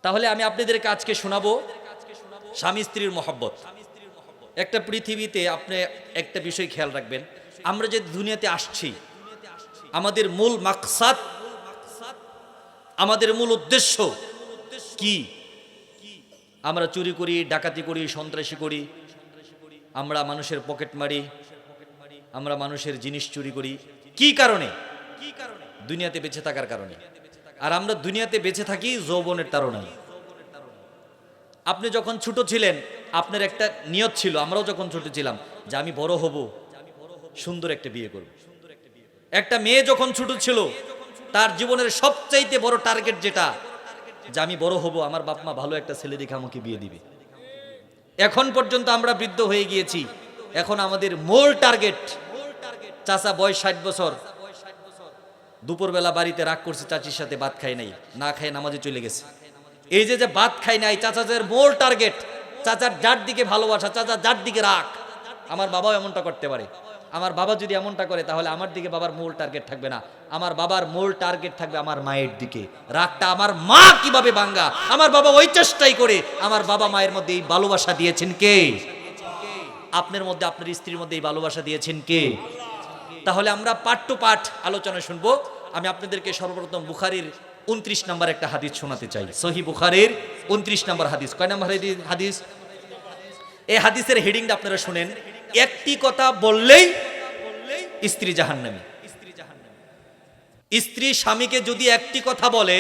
তাহলে আমি আপনাদেরকে আজকে শোনাবো স্বামী স্ত্রীর মহব্বত। একটা পৃথিবীতে আপনি একটা বিষয় খেয়াল রাখবেন, আমরা যে দুনিয়াতে আসছি, আমাদের মূল মাকসাদ, আমাদের মূল উদ্দেশ্য কি? আমরা চুরি করি, ডাকাতি করি, সন্ত্রাসী করি, আমরা মানুষের পকেট মারি, আমরা মানুষের জিনিস চুরি করি। কি কারণে? দুনিয়াতে বেঁচে থাকার কারণে। আর আমরা দুনিয়াতে বেঁচে থাকি যৌবনের তাড়নায়। আপনি যখন ছোট ছিলেন আপনার একটা নিয়ত ছিল, আমরাও যখন ছোট ছিলাম, যে আমি বড় হব, সুন্দর একটা বিয়ে করব। একটা মেয়ে যখন ছোট ছিল তার জীবনের সবচাইতে বড় টার্গেট যেটা, যে আমি বড় হব, আমার বাপ মা ভালো একটা ছেলে দেখে আমাকে বিয়ে দিবে। এখন পর্যন্ত আমরা বৃদ্ধ হয়ে গিয়েছি, এখন আমাদের মূল টার্গেট, চাচা বয়স 60 বছর, দুপুরবেলা বাড়িতে রাগ করছে, চাচির সাথে ভাত খাই নাই, না খায় নামাজে চলে গেছে। এই যে ভাত খাই নাই, চাচাদের মূল টার্গেট, চাচার যার দিকে ভালোবাসা, চাচা যার দিকে রাগ। আমার বাবাও এমনটা করতে পারে। আমার বাবা যদি এমনটা করে তাহলে আমার দিকে বাবার মূল টার্গেট থাকবে না, আমার বাবার মূল টার্গেট থাকবে আমার মায়ের দিকে। রাগটা আমার মা কিভাবে ভাঙ্গা, আমার বাবা ওই চেষ্টাই করে। আমার বাবা মায়ের মধ্যে এই ভালোবাসা দিয়েছেন কে? আপনার মধ্যে, আপনার স্ত্রীর মধ্যে এই ভালোবাসা দিয়েছেন কে? তাহলে আমরা পাঠ টু পাঠ আলোচনা শুনবো। আমি আপনাদেরকে সর্বপ্রথম বুখারীর 29 নম্বর একটা হাদিস শোনাতে চাই। সহিহ বুখারীর 29 নম্বর হাদিস। কয় নম্বর হাদিস? এই হাদিসের হেডিংটা আপনারা শুনেন, একটি কথা বললেই স্ত্রী জাহান্নামী। স্ত্রী স্বামীকে যদি একটি কথা বলে,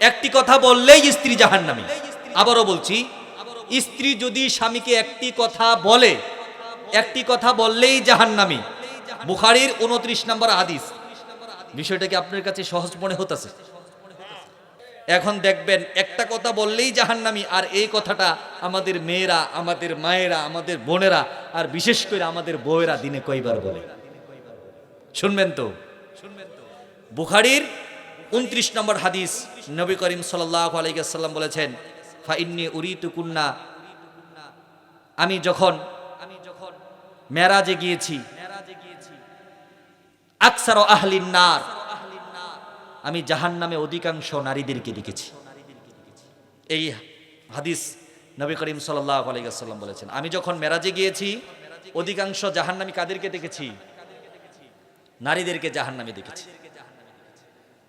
একটি কথা বললেই স্ত্রী জাহান্নামী। আবারও বলছি, স্ত্রী যদি স্বামীকে একটি কথা বলে, একটি কথা বললেই জাহান্নামী। বুখারীর 29 নম্বর হাদিস। বিষয়টা কি আপনার কাছে সহজ মনে হতেছে? এখন দেখবেন, একটা কথা বললেই জাহান্নামী, আর এই কথাটা আমাদের মেয়েরা, আমাদের মায়েরা, আমাদের বোনেরা, আর বিশেষ করে আমাদের বউয়েরা দিনে কয়বার বলে? শুনবেন তো। বুখারীর 29 নম্বর হাদিস, নবী করিম সাল্লাল্লাহু আলাইহি ওয়াসাল্লাম বলেছেন, ফা ইন্নী উরিতু কুন্না, আমি যখন মেরাজে গিয়েছি, আকসারু আহলিন নার, আমি জাহান্নামে অধিকাংশ নারীদেরকে দেখেছি। এই হাদিস নবী করিম সাল্লাল্লাহু আলাইহি ওয়াসাল্লাম বলেছেন, আমি যখন মেরাজে গিয়েছি অধিকাংশ জাহান্নামী কাদেরকে দেখেছি? নারীদেরকে জাহান্নামে দেখেছি।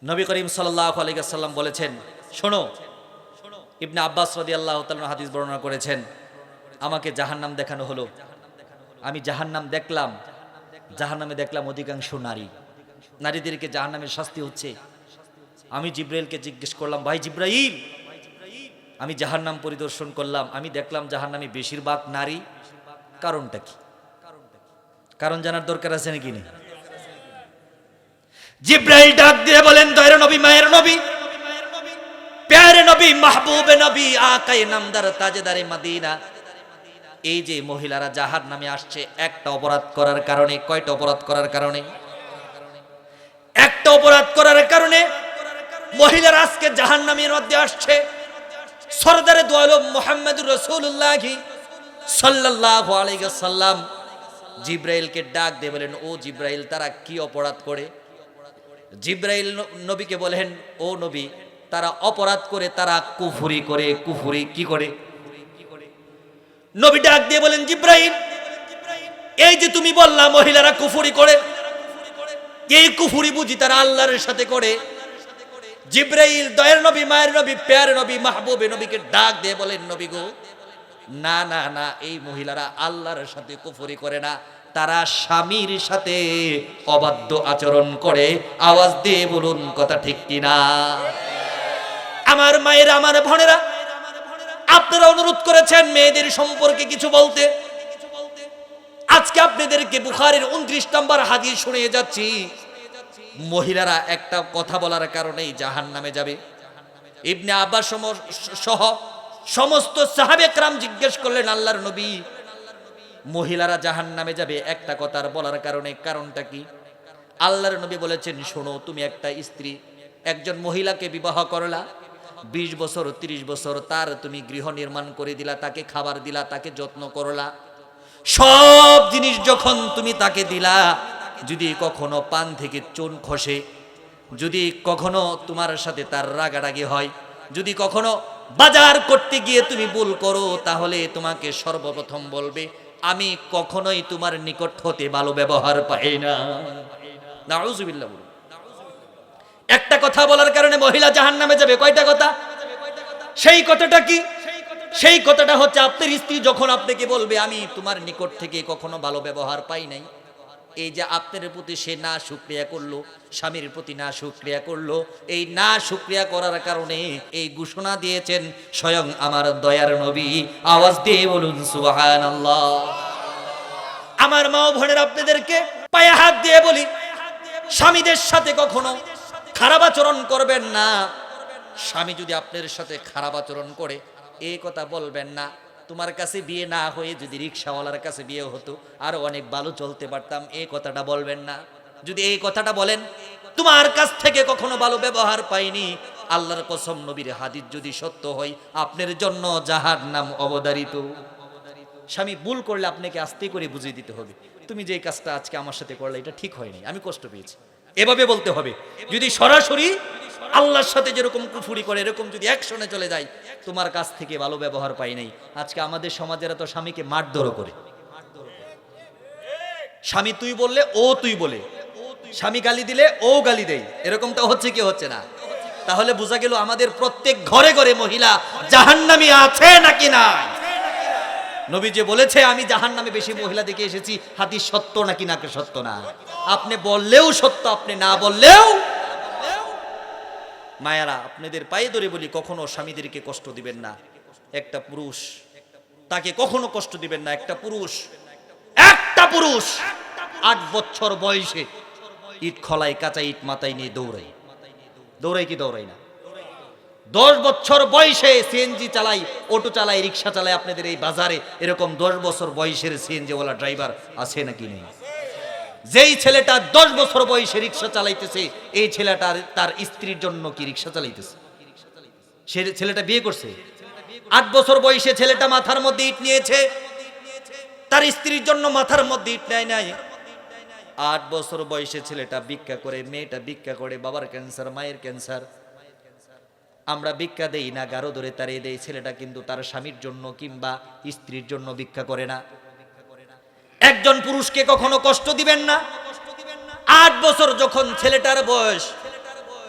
নবী করিম সাল্লাল্লাহু আলাইহি ওয়াসাল্লাম বলেছেন, শোনো, ইবনে আব্বাস রাদিয়াল্লাহু তাআলা হাদিস বর্ণনা করেছেন, আমাকে জাহান্নাম দেখানো হলো, আমি জাহান্নাম দেখলাম, জাহান্নামে দেখলাম অধিকাংশ নারী, নারীদেরকে জাহান্নামের শাস্তি হচ্ছে। আমি জিব্রাইলকে জিজ্ঞেস করলাম, ভাই জিব্রাইল, আমি জাহান্নাম পরিদর্শন করলাম, আমি দেখলাম জাহান্নামে বেশিরভাগ নারী, কারণটা কি? কারণ জানার দরকার আছে নাকি নেই? জিব্রাইল ডাক দিয়ে বলেন, দয়ার নবী, মায়ের নবী, প্যারে নবী, মাহবুবে নবী, আকায়ে নামদার, তাজেদারে মদিনা, এই যে মহিলারা জাহান্নামে আসছে একটা অপরাধ করার কারণে। কয়টা অপরাধ করার কারণে? একটা অপরাধ করার কারণে মহিলারা আজকে জাহান্নামের মধ্যে আসছে। সরদারে দু আলম মুহাম্মদুর রাসূলুল্লাহ সাল্লাল্লাহু আলাইহি ওয়াসাল্লাম জিব্রাইলকে ডাক দিয়ে বলেন, ও জিব্রাইল, তারা কি অপরাধ করে? জিব্রাইল নবীকে বলেন, ও নবী, তারা অপরাধ করে, তারা কুফরি করে। কুফরি কি করে? নবী ডাক দিয়ে বলেন, জিব্রাইল, এই যে তুমি বললা মহিলারা কুফরি করে, এই কুফরি বুঝি তারা আল্লাহর সাথে করে? জিব্রাইল দয়ার নবী, মায়ের নবী, প্যারে নবী, মাহবুবে নবীকে ডাক দিয়ে বলেন, নবী গো, না না না, এই মহিলারা আল্লাহর সাথে কুফরি করে না, তারা স্বামীর সাথে অবাধ্য আচরণ করে। আওয়াজ দিয়ে বলুন কথা ঠিক কিনা? আমার মায়েরা, আমার বোনেরা, আপনারা অনুরোধ করেছেন মেয়েদের সম্পর্কে কিছু বলতে। আজকে আপনাদেরকে বুখারীর 29 নম্বর হাদিস শুনিয়ে যাচ্ছি। মহিলারা একটা কথা বলার কারণেই জাহান্নামে যাবে। ইবনে আব্বাস সহ সমস্ত সাহাবে কেরাম জিজ্ঞেস করলেন, আল্লাহর নবী, মহিলারা জাহান্নামে যাবে একটা কথার বলার কারণে, কারণটা কি? আল্লাহর নবী বলেছেন, শোনো, তুমি একটা স্ত্রী, একজন মহিলাকে বিবাহ করলা, 20 বছর 30 বছর তার তুমি গৃহ নির্মাণ করে দিলা, তাকে খাবার দিলা, তাকে যত্ন করলা, সব জিনিস যখন তুমি তাকে দিলা, যদি কখনো পান থেকে চুন খসে, যদি কখনো তোমার সাথে তার রাগারাগি হয়, যদি কখনো বাজার করতে গিয়ে তুমি ভুল করো, তাহলে তোমাকে সর্বপ্রথম বলবে আমি কখনোই তোমার নিকট হতে ভালো ব্যবহার পাই না। নাউযুবিল্লাহ। একটা কথা বলার কারণে মহিলা জাহান্নামে যাবে। কয়টা কথা? সেই কথাটা কি? সেই কথাটা হচ্ছে আপনার স্ত্রী যখন আপনাকে বলবে আমি তোমার নিকট থেকে কখনো ভালো ব্যবহার পাই নাই, এই যে আপনার প্রতি সে না শুকরিয়া করলো, স্বামীর প্রতি না শুকরিয়া করলো, এই না শুকরিয়া করার কারণে এই ঘোষণা দিয়েছেন স্বয়ং আমার দয়ার নবী। আওয়াজ দিয়ে বলুন সুবহানাল্লাহ। আমার মা ও বোনের আপনাদেরকে পায়ে হাত দিয়ে বলি, স্বামীদের সাথে কখনো খারাপ আচরণ করবেন না। স্বামী যদি আপনার সাথে খারাপ আচরণ করে এই কথা বলবেন না তোমার কাছে বিয়ে না হয়ে যদি রিকশাওয়ালার কাছে বিয়ে হতো আরো অনেক ভালো চলতে পারতাম, এই কথাটা বলবেন না। যদি এই কথাটা বলেন তোমার কাছ থেকে কখনো ভালো ব্যবহার পাইনি, আল্লাহর কসম নবীর হাদিস যদি সত্য হয় আপনার জন্য জাহান্নাম অবধারিত। স্বামী ভুল করলে আপনাকে আস্তে করে বুঝিয়ে দিতে হবে, তুমি যে কাজটা আজকে আমার সাথে করলে এটা ঠিক হয়নি, আমি কষ্ট পেয়েছি, এভাবে বলতে হবে। যদি সরাসরি আল্লাহর সাথে যেরকম কুফুরি করে এরকম যদি অ্যাকশনে চলে যায় তোমার কাছ থেকে ভালো ব্যবহার পাই নাই। আজকে আমাদের সমাজেরা তো স্বামীকে মারধরও করে। স্বামী তুই বললে ও তুই বলে, স্বামী গালি দিলে ও গালি দেয়, এরকমটা হচ্ছে কি হচ্ছে না? তাহলে বোঝা গেল আমাদের প্রত্যেক ঘরে ঘরে মহিলা জাহান্নামী আছে নাকি নাই? নবী যে বলেছে আমি জাহান্নামে বেশি মহিলা দেখে এসেছি, হাদিস সত্য নাকি নাকি সত্য না? আপনি বললেও সত্য, আপনি না বললেও। মায়েরা আপনাদের পায়ে ধরে বলি কখনো স্বামীদেরকে কষ্ট দিবেন না। একটা পুরুষ তাকে কখনো কষ্ট দিবেন না। একটা পুরুষ 8 বছর বয়সে ইট খলায় কাঁচা ইট মাথায় নিয়ে দৌড়াই কি দৌড়াই না? 10 বছর বয়সে সিএনজি চালাই, অটো চালাই, রিক্সা চালাই। আপনাদের এই বাজারে এরকম 10 বছর বয়সের সিএনজি ওয়ালা ড্রাইভার আছে নাকি নেই? যেই ছেলেটা 10 বছর বয়সে রিক্সা চালাইতেছে এই ছেলেটা তার স্ত্রীর জন্য কি রিক্সা চালাইতেছে? সে ছেলেটা বিয়ে করছে। 8 বছর বয়সে ছেলেটা মাথার মধ্যে ইট নিয়েছে, তার স্ত্রীর জন্য মাথার মধ্যে ইট নেয় নাই। 8 বছর বয়সে ছেলেটা ভিক্ষা করে, মেয়েটা ভিক্ষা করে, বাবার ক্যান্সার, মায়ের ক্যান্সার। আমরা ভিক্ষা দেই না, গারো ধরে তাড়িয়ে দেই। ছেলেটা কিন্তু তার স্বামীর জন্য কিংবা স্ত্রীর জন্য ভিক্ষা করে না। একজন পুরুষকে কখনো কষ্ট দিবেন না। 8 বছর যখন ছেলেটার বয়স,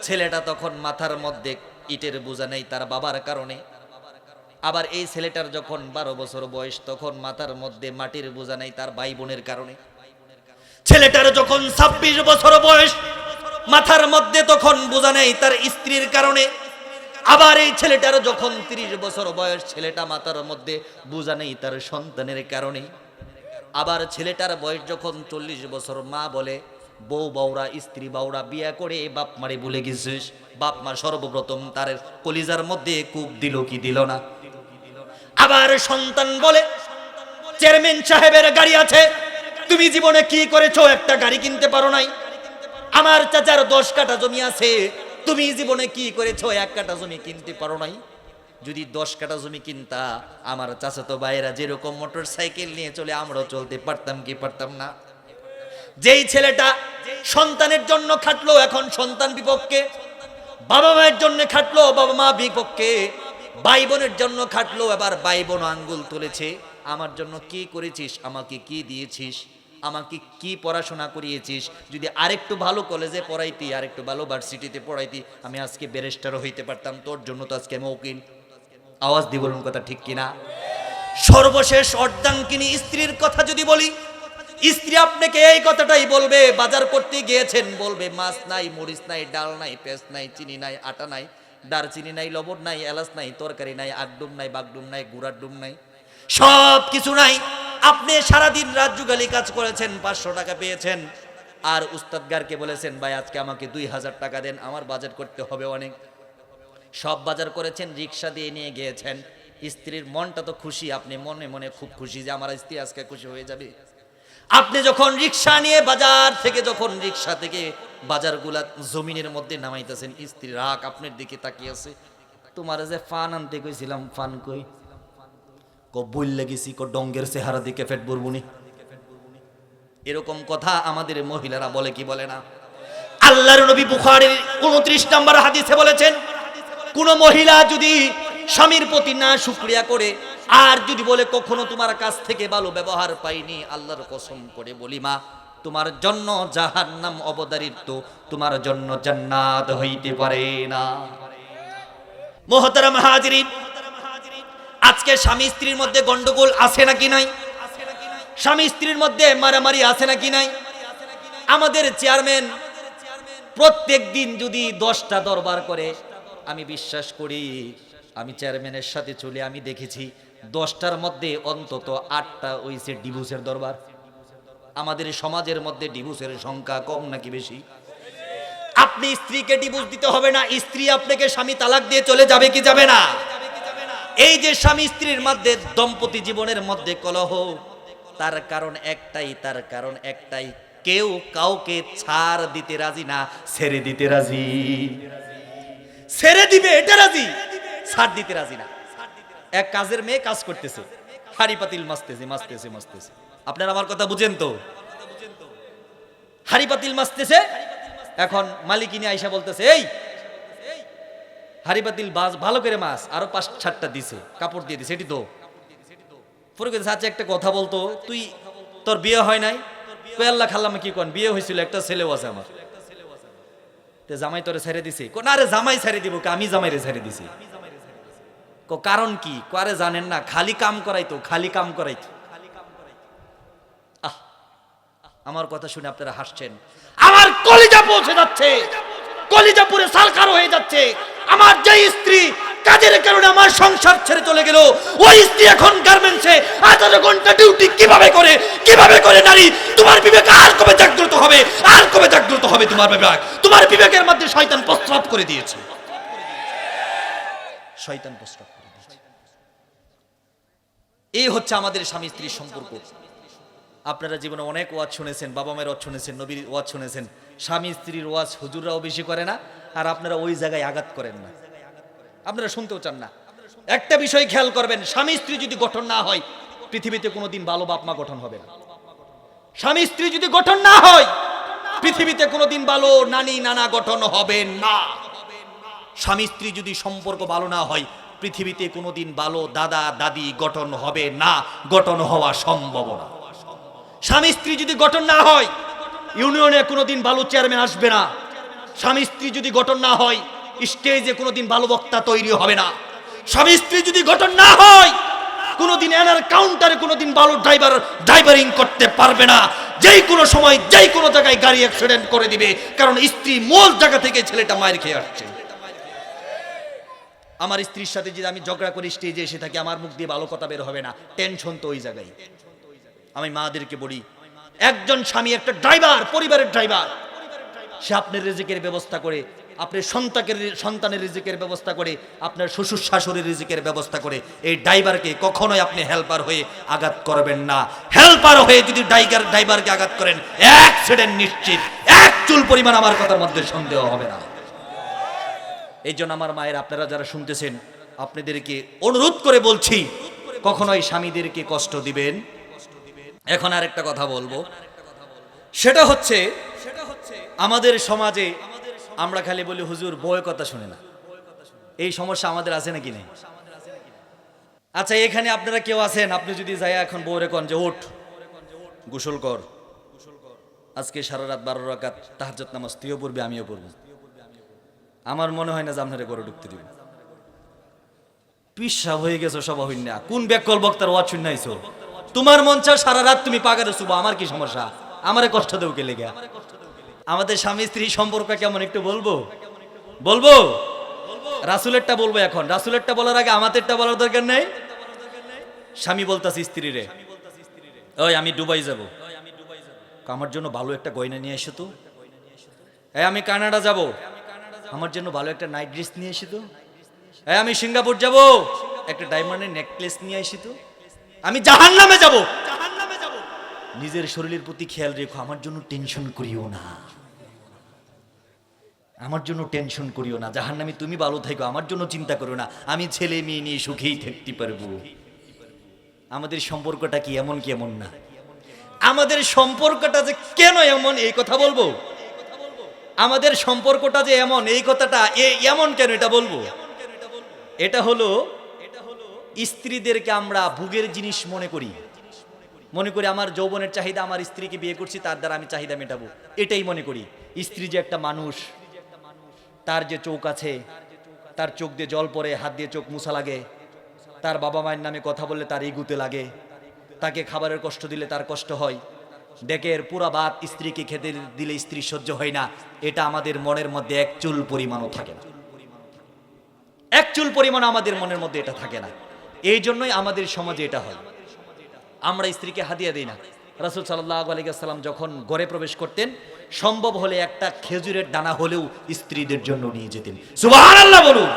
ছেলেটা তখন মাথার মধ্যে ইটের বোঝা নেই তার বাবার কারণে। আবার এই ছেলেটার যখন 12 বছর বয়স তখন মাথার মধ্যে মাটির বোঝা নেই তার ভাই বোনের কারণে। ছেলেটার যখন 26 বছর বয়স মাথার মধ্যে তখন বোঝা নেই তার স্ত্রীর কারণে। আবার এই ছেলেটার যখন 30 বছর বয়স ছেলেটা মাথার মধ্যে বোঝা নেই তার সন্তানের কারণে। আবার ছেলেটার বয়স যখন 40 বছর, মা বলে বউ বাউরা, স্ত্রী বাউরা, বিয়া করে বাপ মারে ভুলে গেছিস। বাপ মা সর্বপ্রথম তার কলিজার মধ্যে কূপ দিল কি দিল না? আবার সন্তান বলে চেয়ারম্যান সাহেবের গাড়ি আছে, তুমি জীবনে কি করেছো? একটা গাড়ি কিনতে পারো নাই। আমার চাচার 10 কাঠা জমি আছে, তুমি জীবনে কি করেছো? 1 কাঠা জমি কিনতে পারো নাই। যদি 10 কাঠা জমি কিনতা আমার চাচাতো ভাইয়েরা যেরকম মোটর সাইকেল নিয়ে চলে আমরাও চলতে পারতাম কি পারতাম না? যেই ছেলেটা সন্তানের জন্য খাটলো এখন সন্তান বিপক্ষে, বাবা মায়ের জন্য খাটলো বাবা মা বিপক্ষে, ভাই বোনের জন্য খাটলো এবার ভাই বোন আঙ্গুল তুলেছে। আমার জন্য কি করেছিস? আমাকে কি দিয়েছিস? আমাকে কি পড়াশোনা করিয়েছিস? যদি আরেকটু ভালো কলেজে পড়াইতি, আরেকটু ভালো ভার্সিটিতে পড়াইতি, আমি আজকে ব্যারিস্টারও হইতে পারতাম। তোর জন্য তো আজকে আমি উকিল। আওয়াজ দিয়ে বলুন কথা ঠিক কিনা? সর্বশেষ অর্ধাঙ্গিনী স্ত্রীর কথা যদি বলি, স্ত্রী আপনাকে এই কথাটাই বলবে। বাজার করতে গিয়েছেন, বলবে মাছ নাই, মরিচ নাই, ডাল নাই, পেঁয়াজ নাই, চিনি নাই, আটা নাই, দারচিনি নাই, লবণ নাই, এলাচ নাই, তরকারি নাই, আগডুম নাই, বাগডুম নাই, গুড়ার ডুম নাই, সব কিছু নাই। আপনি সারাদিন রাত যুগালি কাজ করেছেন, 500 টাকা পেয়েছেন, আর উস্তাদ গারকে বলেছেন ভাই আজকে আমাকে 2000 টাকা দেন, আমার বাজার করতে হবে অনেক। সব বাজার করেছেন, রিক্সা দিয়ে নিয়ে গিয়েছেন। স্ত্রীর মনটা তো খুশি, আপনি মনে মনে খুব খুশি যে আমার স্ত্রী আজকে খুশি হয়ে যাবে। আপনি যখন রিক্সা নিয়ে বাজার থেকে যখন রিক্সা থেকে বাজারগুলা জমিনের মধ্যে নামাইতেছেন, স্ত্রী রাগ আপনার দিকে তাকিয়ে আছে। তোমার যে ফান আনতে কইছিলাম, ফান কই? বইল লেগেছি, ডঙ্গের চেহারা দিকে ফেট বুরবুনি। এরকম কথা আমাদের মহিলারা বলে কি বলে না? আল্লাহর নবী বুখারীর 29 নম্বর হাদিসে বলেছেন, কোন মহিলা যদি স্বামীর প্রতি না শুকরিয়া করে আর যদি বলে কখনো তোমার কাছ থেকে ভালো ব্যবহার পাইনি, আল্লাহর কসম করে বলি মা, তোমার জন্য জাহান্নাম অবধারিত, তোমার জন্য জান্নাত হইতে পারে না। মুহতারাম হাজিরিন, আজকে স্বামী স্ত্রীর মধ্যে গন্ডগোল আছে নাকি নাই? স্বামী স্ত্রীর মধ্যে মারামারি আছে নাকি নাই? আমাদের চেয়ারম্যান প্রত্যেক দিন যদি 10টা দরবার করে, আমি বিশ্বাস করি, আমি চেয়ারম্যানের সাথে চলে আমি দেখেছি 10টার মধ্যে অন্তত 8টা হইছে ডিভোর্সের দরবার। আমাদের সমাজের মধ্যে ডিভোর্সের সংখ্যা কম নাকি বেশি? আপনি স্ত্রীকে ডিভোর্স দিতে হবে না, স্ত্রী আপনাকে স্বামী তালাক দিয়ে চলে যাবে কি যাবে না? এই যে স্বামী স্ত্রীর মধ্যে দাম্পত্য জীবনের মধ্যে কলহ, তার কারণ একটাই, কেউ কাউকে ছাড় দিতে রাজি না, ছেড়ে দিতে রাজি। ছেড়ে দিবে এটা রাজি, ছাড় দিতে রাজি না। এক কাজের মেয়ে কাজ করতেছে, হাড়ি পাতিল মাসতেছে। আপনারা আমার কথা বুঝেন তো? হাড়ি পাতিল মাসতেছে, এখন মালিকিনী আইসা বলতেছে, এই হাড়ি পাতিল ভালো করে মাছ, আরো 5-7টা দিছে, কাপড় দিয়ে দিছে, এটি তো পরে কইছে, আচ্ছা একটা কথা বলতো, তুই তোর বিয়ে হয় নাই? কই আল্লাহ খাল্লাম কি কোন, বিয়ে হয়েছিল, একটা ছেলেও আছে আমার। তে জামাই তোরে ছেড়ে দিছে? কো না রে, জামাই ছেড়ে দিব, আমি জামাইরে ছেড়ে দিছি। কো কারণ কি? করে জানেন না, খালি কাম করাইতো। আহ, আমার কথা শুনে আপনারা হাসছেন, আমার কলিজা পৌঁছে যাচ্ছে, কলিজা পুরে সালকার হয়ে যাচ্ছে। আমার যে স্ত্রী কাজের কারণে আমার সংসার ছেড়ে চলে গেল, ওই স্ত্রী এখন গার্মেন্টসে 18 ঘন্টা ডিউটি কিভাবে করে নারী? তোমার বিবেক আর কবে জাগ্রত হবে? তোমার বিবেকের মধ্যে শয়তান প্রস্রাব করে দিয়েছে। এই হচ্ছে আমাদের স্বামী স্ত্রীর সম্পর্ক। আপনারা জীবনে অনেক ওয়াজ শুনেছেন, বাবা মায়ের ওয়াজ শুনেছেন, নবীর ওয়াজ শুনেছেন। স্বামী স্ত্রীর ওয়াজ হুজুররাও বেশি করে না, আর আপনারা ওই জায়গায় আঘাত করেন না, আপনারা শুনতেও চান না। একটা বিষয় খেয়াল করবেন, স্বামী স্ত্রী যদি গঠন না হয়, পৃথিবীতে কোনোদিন ভালো বাপ মা গঠন হবে না। স্বামী স্ত্রী যদি গঠন না হয়, পৃথিবীতে কোনোদিন ভালো নানি নানা গঠন হবে না। স্বামী স্ত্রী যদি সম্পর্ক ভালো না হয়, পৃথিবীতে কোনোদিন ভালো দাদা দাদি গঠন হবে না, গঠন হওয়া সম্ভব না। স্বামী স্ত্রী যদি গঠন না হয়, ইউনিয়নে কোনোদিন ভালো চেয়ারম্যান আসবে না। স্বামী স্ত্রী যদি গঠন না হয়, স্টেজে কোনোদিন ভালো বক্তা তৈরি হবে না। স্বামী স্ত্রী যদি গঠন না হয়, কোনোদিন এনার কাউন্টারে কোনোদিন ভালো ড্রাইভারিং করতে পারবে না। যেই কোনো সময় যেই কোনো জায়গায় গাড়ি অ্যাক্সিডেন্ট করে দিবে, কারণ স্ত্রী মূল জায়গা থেকে ছেলেটা মায়ের খেয়ে আসছে। আমার স্ত্রীর সাথে যদি আমি ঝগড়া করি, স্টেজে এসে থাকি, আমার মুখ দিয়ে ভালো কথা বের হবে না, টেনশন তো ওই জায়গায়। আমি মাদেরকে বলি, একজন স্বামী একটা ড্রাইভার, পরিবারের ড্রাইভার, সে আপনার রিজিকের ব্যবস্থা করে, আপনার সন্তানের রিজিকের ব্যবস্থা করে, আপনার শ্বশুর শাশুড়ির রিজিকের ব্যবস্থা করে। এই ড্রাইভারকে কখনোই আপনি হেল্পার হয়ে আঘাত করবেন না। হেল্পার হয়ে যদি ড্রাইভারকে আঘাত করেন, অ্যাক্সিডেন্ট নিশ্চিত, এক চুল পরিমাণ আমার কথার মধ্যে সন্দেহ হবে না। এই জন্য আমার মায়ের, আপনারা যারা শুনতেছেন, আপনাদেরকে অনুরোধ করে বলছি, কখনোই স্বামীদেরকে কষ্ট দিবেন। এখন আরেকটা কথা বলবো, সেটা হচ্ছে আমাদের সমাজে আমরা খালি বলি হুজুর বউয়ের কথা শুনে না। এই সমস্যা আমাদের আছে নাকি নেই? আচ্ছা, এখানে আপনারা কেউ আছেন, আপনি যদি যাই এখন বউরে কন যে ওঠ গোসল কর, আজকে সারা রাত 12 রাকাত তাহাজ্জুদ নামাজ তুইও পড়বি আমিও পড়ব, আমার মনে হয় না যে আপনারা করে ঢুকতে দিবেন। পিসাব হয়ে গেছো সব হইন না, কোন ব্যাকল বক্তার ওয়াজ শুন নাইছো? তোমার মন চায় সারা রাত তুমি পাগারে শুবো, আমার কি সমস্যা? আমারে কষ্ট দেও কে লেগে? আমাদের স্বামী স্ত্রী সম্পর্ক কেমন একটু বলবো রাসূলেরটা বলবো। এখন রাসূলেরটা বলার আগে আমাদেরটা বলার দরকার নেই। স্বামী বলতাছে স্ত্রীরে, ওই আমি দুবাই যাব, আমার জন্য ভালো একটা গয়না নিয়ে এসো তো। এই আমি কানাডা যাব, আমার জন্য ভালো একটা নাইট ড্রেস নিয়ে এসো তো। এই আমি সিঙ্গাপুর যাব, একটা ডায়মন্ডের নেকলেস নিয়ে এসো তো। আমি জাহান্নামে যাব, নিজের শরীরের প্রতি খেয়াল রেখো, আমার জন্য টেনশন করিও না, আমার জন্য টেনশন করিও না। জাহান্নামে তুমি ভালো থাকো, আমার জন্য চিন্তা করো না, আমি ছেলে মেয়ে নিয়ে সুখেই থাকতে পারবো। আমাদের সম্পর্কটা কি এমন কি এমন না? আমাদের সম্পর্কটা যে কেন এমন এই কথা বলবো, আমাদের সম্পর্কটা যে এমন এই কথাটা এমন কেন এটা বলবো। এটা হলো স্ত্রীদেরকে আমরা ভোগের জিনিস মনে করি, আমার যৌবনের চাহিদা, আমার স্ত্রীকে বিয়ে করছি তার দ্বারা আমি চাহিদা মেটাবো, এটাই মনে করি। স্ত্রী যে একটা মানুষ, তার যে চোখ আছে, তার চোখ দিয়ে জল পড়ে, হাত দিয়ে চোখ মুছা লাগে, তার বাবা মায়ের নামে কথা বললে তার ইগুতে লাগে, তাকে খাবারের কষ্ট দিলে তার কষ্ট হয়, ডেকের পুরা ভাত স্ত্রীকে খেতে দিলে স্ত্রী সহ্য হয় না, এটা আমাদের মনের মধ্যে এক চুল পরিমাণও থাকে না, এক চুল পরিমাণ আমাদের মনের মধ্যে এটা থাকে না। এই জন্যই আমাদের সমাজে এটা হয়, আমরা স্ত্রীকে হাদিয়া দিই না। রাসূল সাল্লাল্লাহু আলাইহি ওয়াসাল্লাম যখন ঘরে প্রবেশ করতেন, সম্ভব হলে একটা খেজুরের দানা হলেও স্ত্রীদের জন্য নিয়ে যেতেন। সুবহানাল্লাহ বলুন।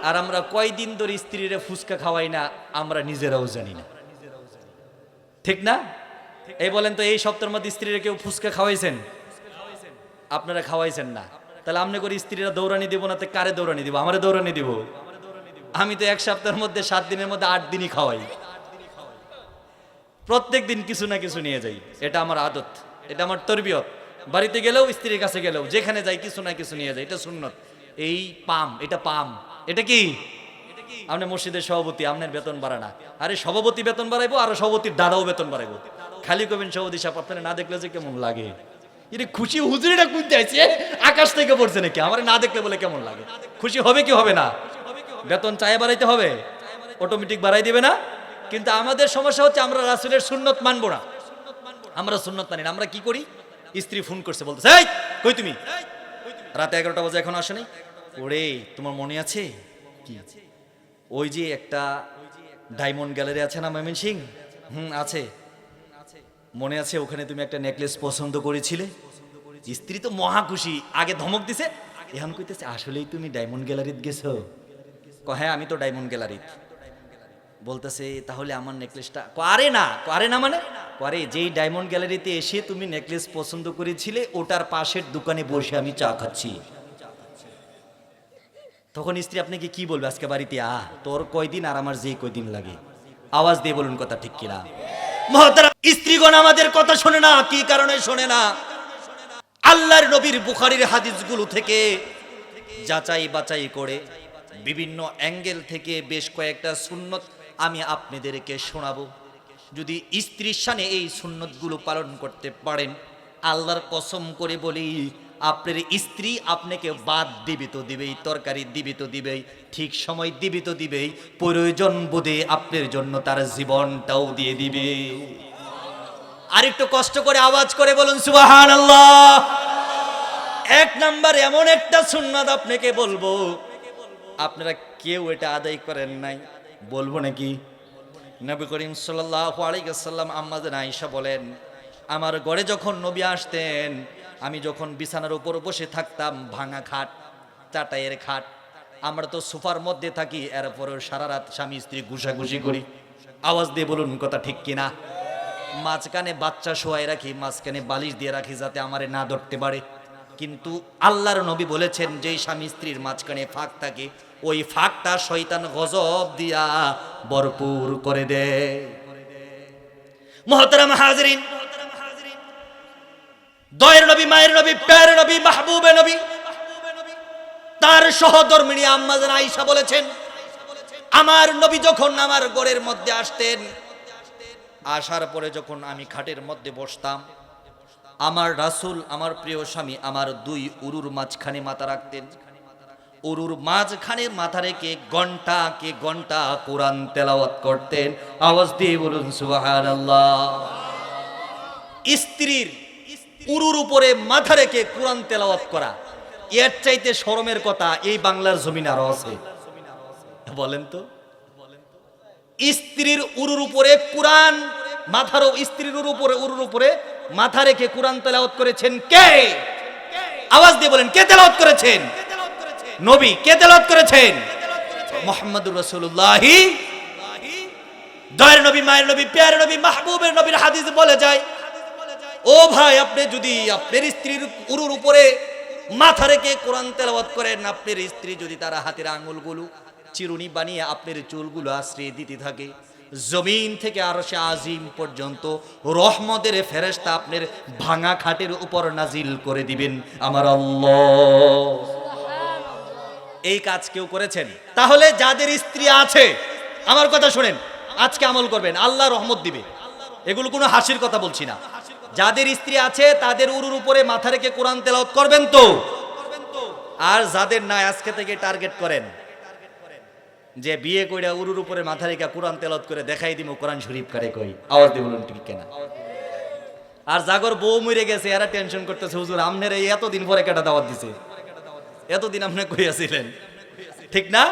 আর আমরা কয়দিন ধরে স্ত্রীরে ফুসকা খাওয়াই না, আমরা নিজেরাও জানি না, ঠিক না? এই বলেন তো, এই সপ্তাহের মধ্যে স্ত্রীরা কেউ ফুসকা খাওয়াইছেন? আপনারা খাওয়াইছেন না, তাহলে আমনে করে স্ত্রীরা দৌড়ানি দিব না, তো কারে দৌড়ানি দিব? আমারে দৌড়ানি দিব? আমি তো এক সপ্তাহের মধ্যে 7 দিনের মধ্যে 8 দিনই খাওয়াই, প্রত্যেক দিন কিছু না কিছু নিয়ে যাই, এটা আমার আদত, এটা আমার তরবিয়ত। বাড়িতে গেলেও, স্ত্রীর কাছে গেলেও, যেখানে যাই কিছু না কিছু নিয়ে যাই, এটা সুন্নত। এই পাম, এটা পাম, এটা কি? আপনি মসজিদের সভাপতি, আপনার বেতন বাড়ানা, আরে সভাপতি বেতন বাড়াইবো, আর সভাপতির দাদাও বেতন বাড়াইবো, খালি কবেন সভাপতি সাহেব আপনারা না দেখলে যে কেমন লাগে, এটা খুশি হুজুরিটা কুনতে আইছে, আকাশ থেকে পড়ছে নাকি? আমার না দেখলে বলে কেমন লাগে? খুশি হবে কি হবে না? বেতন চায় বাড়াইতে হবে, অটোমেটিক বাড়াই দিবে না? কিন্তু আমাদের সমস্যা হচ্ছে আমরা রাসূলের সুন্নত মানবো না, আমরা সুন্নত মানি না। আমরা কি করি? স্ত্রী ফোন করছে, বলতেছে এই কই তুমি, রাতে 11টা বাজে এখন আসো নাই? ওরে তোমার মনে আছে কি, ওই যে একটা ডায়মন্ড গ্যালারি আছে না ময়মনসিং? আছে, মনে আছে ওখানে তুমি একটা নেকলেস পছন্দ করেছিলে? স্ত্রী তো মহা খুশি, আগে ধমক দিছে, এখন কইতেছে আসলেই তুমি ডায়মন্ড গ্যালারিতে গেছো? হ্যাঁ আমি তো ডায়মন্ড গ্যালারিতে। বলতেছে তাহলে আমার নেকলেসটা, আরে না, আরে না মানে, আরে যেই ডায়মন্ড গ্যালারিতে এসে তুমি নেকলেস পছন্দ করেছিলে ওটার পাশের দোকানে বসে আমি চা খাচ্ছি। তখন স্ত্রী আপনাকে কি বলবে? আজকে বাড়িতে তোর কয়দিন আর আমার যেই কয়দিন লাগে। আওয়াজ দিয়ে বলুন কথা ঠিক কিনা? মহতারাম, স্ত্রীগণ আমাদের কথা শোনে না, কি কারণে শোনে না? আল্লাহর নবীর বুখারীর হাদিসগুলো থেকে যাচাই বাছাই করে বিভিন্ন অ্যাঙ্গেল থেকে বেশ কয়েকটা সুন্নত আমি আপনাদেরকে শোনাবো। যদি স্ত্রীর শানে এই সুন্নতগুলো পালন করতে পারেন, আল্লাহর কসম করে বলি আপনার স্ত্রী আপনাকে ভাত দিবে তো দিবেই, তরকারি দিবে তো দিবেই, ঠিক সময় দিবে তো দিবেই, প্রয়োজন বোধে আপনার জন্য তার জীবনটাও দিয়ে দিবে। আর একটু কষ্ট করে আওয়াজ করে বলুন সুবহানাল্লাহ। এক নাম্বার এমন একটা সুন্নাত আপনাকে বলবো, আপনারা কেউ এটা আদায় করেন নাই, বলবো নাকি? নবী করিম সাল্লাল্লাহু আলাইহি ওয়াসাল্লাম আম্মাজান আয়েশা বলেন, আমার ঘরে যখন নবী আসতেন, আমি যখন বিছানার উপর বসে থাকতাম, ভাঙা খাট, চাটাইয়ের খাট, আমরা তো সোফার মধ্যে থাকি, এরপরেও সারা রাত স্বামী স্ত্রী ঘুষাঘুষি করি। আওয়াজ দিয়ে বলুন কথা ঠিক কিনা? মাঝখানে বাচ্চা শোয়াই রাখি, মাঝখানে বালিশ দিয়ে রাখি যাতে আমারে না ধরতে পারে। কিন্তু আল্লাহর নবী বলেছেন যেই স্বামী স্ত্রীর মাঝখানে ফাঁক থাকে, ওই ফাঁকটা শয়তান গজব দিয়া ভরপুর করে দেয়। মুহতারাম হাজিরিন, দয়ের নবী, মায়ের নবী, প্যার নবী, মাহবুবে নবী, তার সহধর্মিণী আম্মা জান আয়েশা বলেছেন, আমার নবী যখন আমার ঘরের মধ্যে আসতেন, আসার পরে যখন আমি খাটের মধ্যে বসতাম, আমার রাসূল, আমার প্রিয় স্বামী, আমার দুই উরুর মাঝখানে মাথা রাখতেন। উরুর মাঝখানে মাথা রেখে ঘন্টাকে ঘন্টা কোরআন তেলাওয়াত করতেন। আওয়াজ দিয়ে বলুন সুবহানাল্লাহ। স্ত্রীর উরুর উপরে মাথা রেখে কোরআন তেলাওয়াত করা, এর চাইতে শরমের কথা এই বাংলার জমিন আরো আছে? বলেন তো, স্ত্রীর উরুর উপরে কোরআন, মাথারও স্ত্রীর উরুর উপরে মাথা রেখে কোরআন তেলাওয়াত করেছেন কে? আওয়াজ দিয়ে বলেন, কে তেলাওয়াত করেছেন? নবী। কে তেলাওয়াত করেছেন? মুহাম্মদুর রাসূলুল্লাহ। দয়ের নবী, মায়ের নবী, প্যার নবী, মাহবুবের নবীর হাদিস বলে যায়, ও ভাই, আপনি যদি আপনার স্ত্রীর উরুর উপরে মাথা রেখে কোরআন তেলাওয়াত করেন, আপনার স্ত্রী যদি তার হাতের আঙ্গুলগুলো চিরুনি বানিয়ে আপনার চুলগুলো আশ্রয় দিতে থাকে, জমিন থেকে আরশে আজিম পর্যন্ত রহমতের ফেরেশতা আপনার ভাঙা খাটের উপর নাজিল করে দিবেন আমার আল্লাহ। এই কাজ কেউ করেছেন? তাহলে যাদের স্ত্রী আছে আমার কথা শোনেন, আজকে আমল করবেন, আল্লাহ রহমত দিবে। এগুলো কোনো হাসির কথা বলছি না। যাদের স্ত্রী আছে তাদের উরুর উপরে মাথা রেখে কোরআন তেলাওয়াত করবেন তো, আর যাদের নাই আজকে থেকে টার্গেট করেন যে বিয়ে কইরা উরুর উপরে মাথা রেখে কোরআন তেলাওয়াত করে দেখাই দিব কোরআন শরীফ কারে কই, আওয়াজ দিয়ে বলুন ঠিক কিনা। আর জাগর বউ মরে গেছে, এরা টেনশন করতেছে হুজুর আমনের এই এতদিন পরে কেটা দাওয়াত দিছে, এতদিন আপনি কইয়াছিলেন, ঠিক না?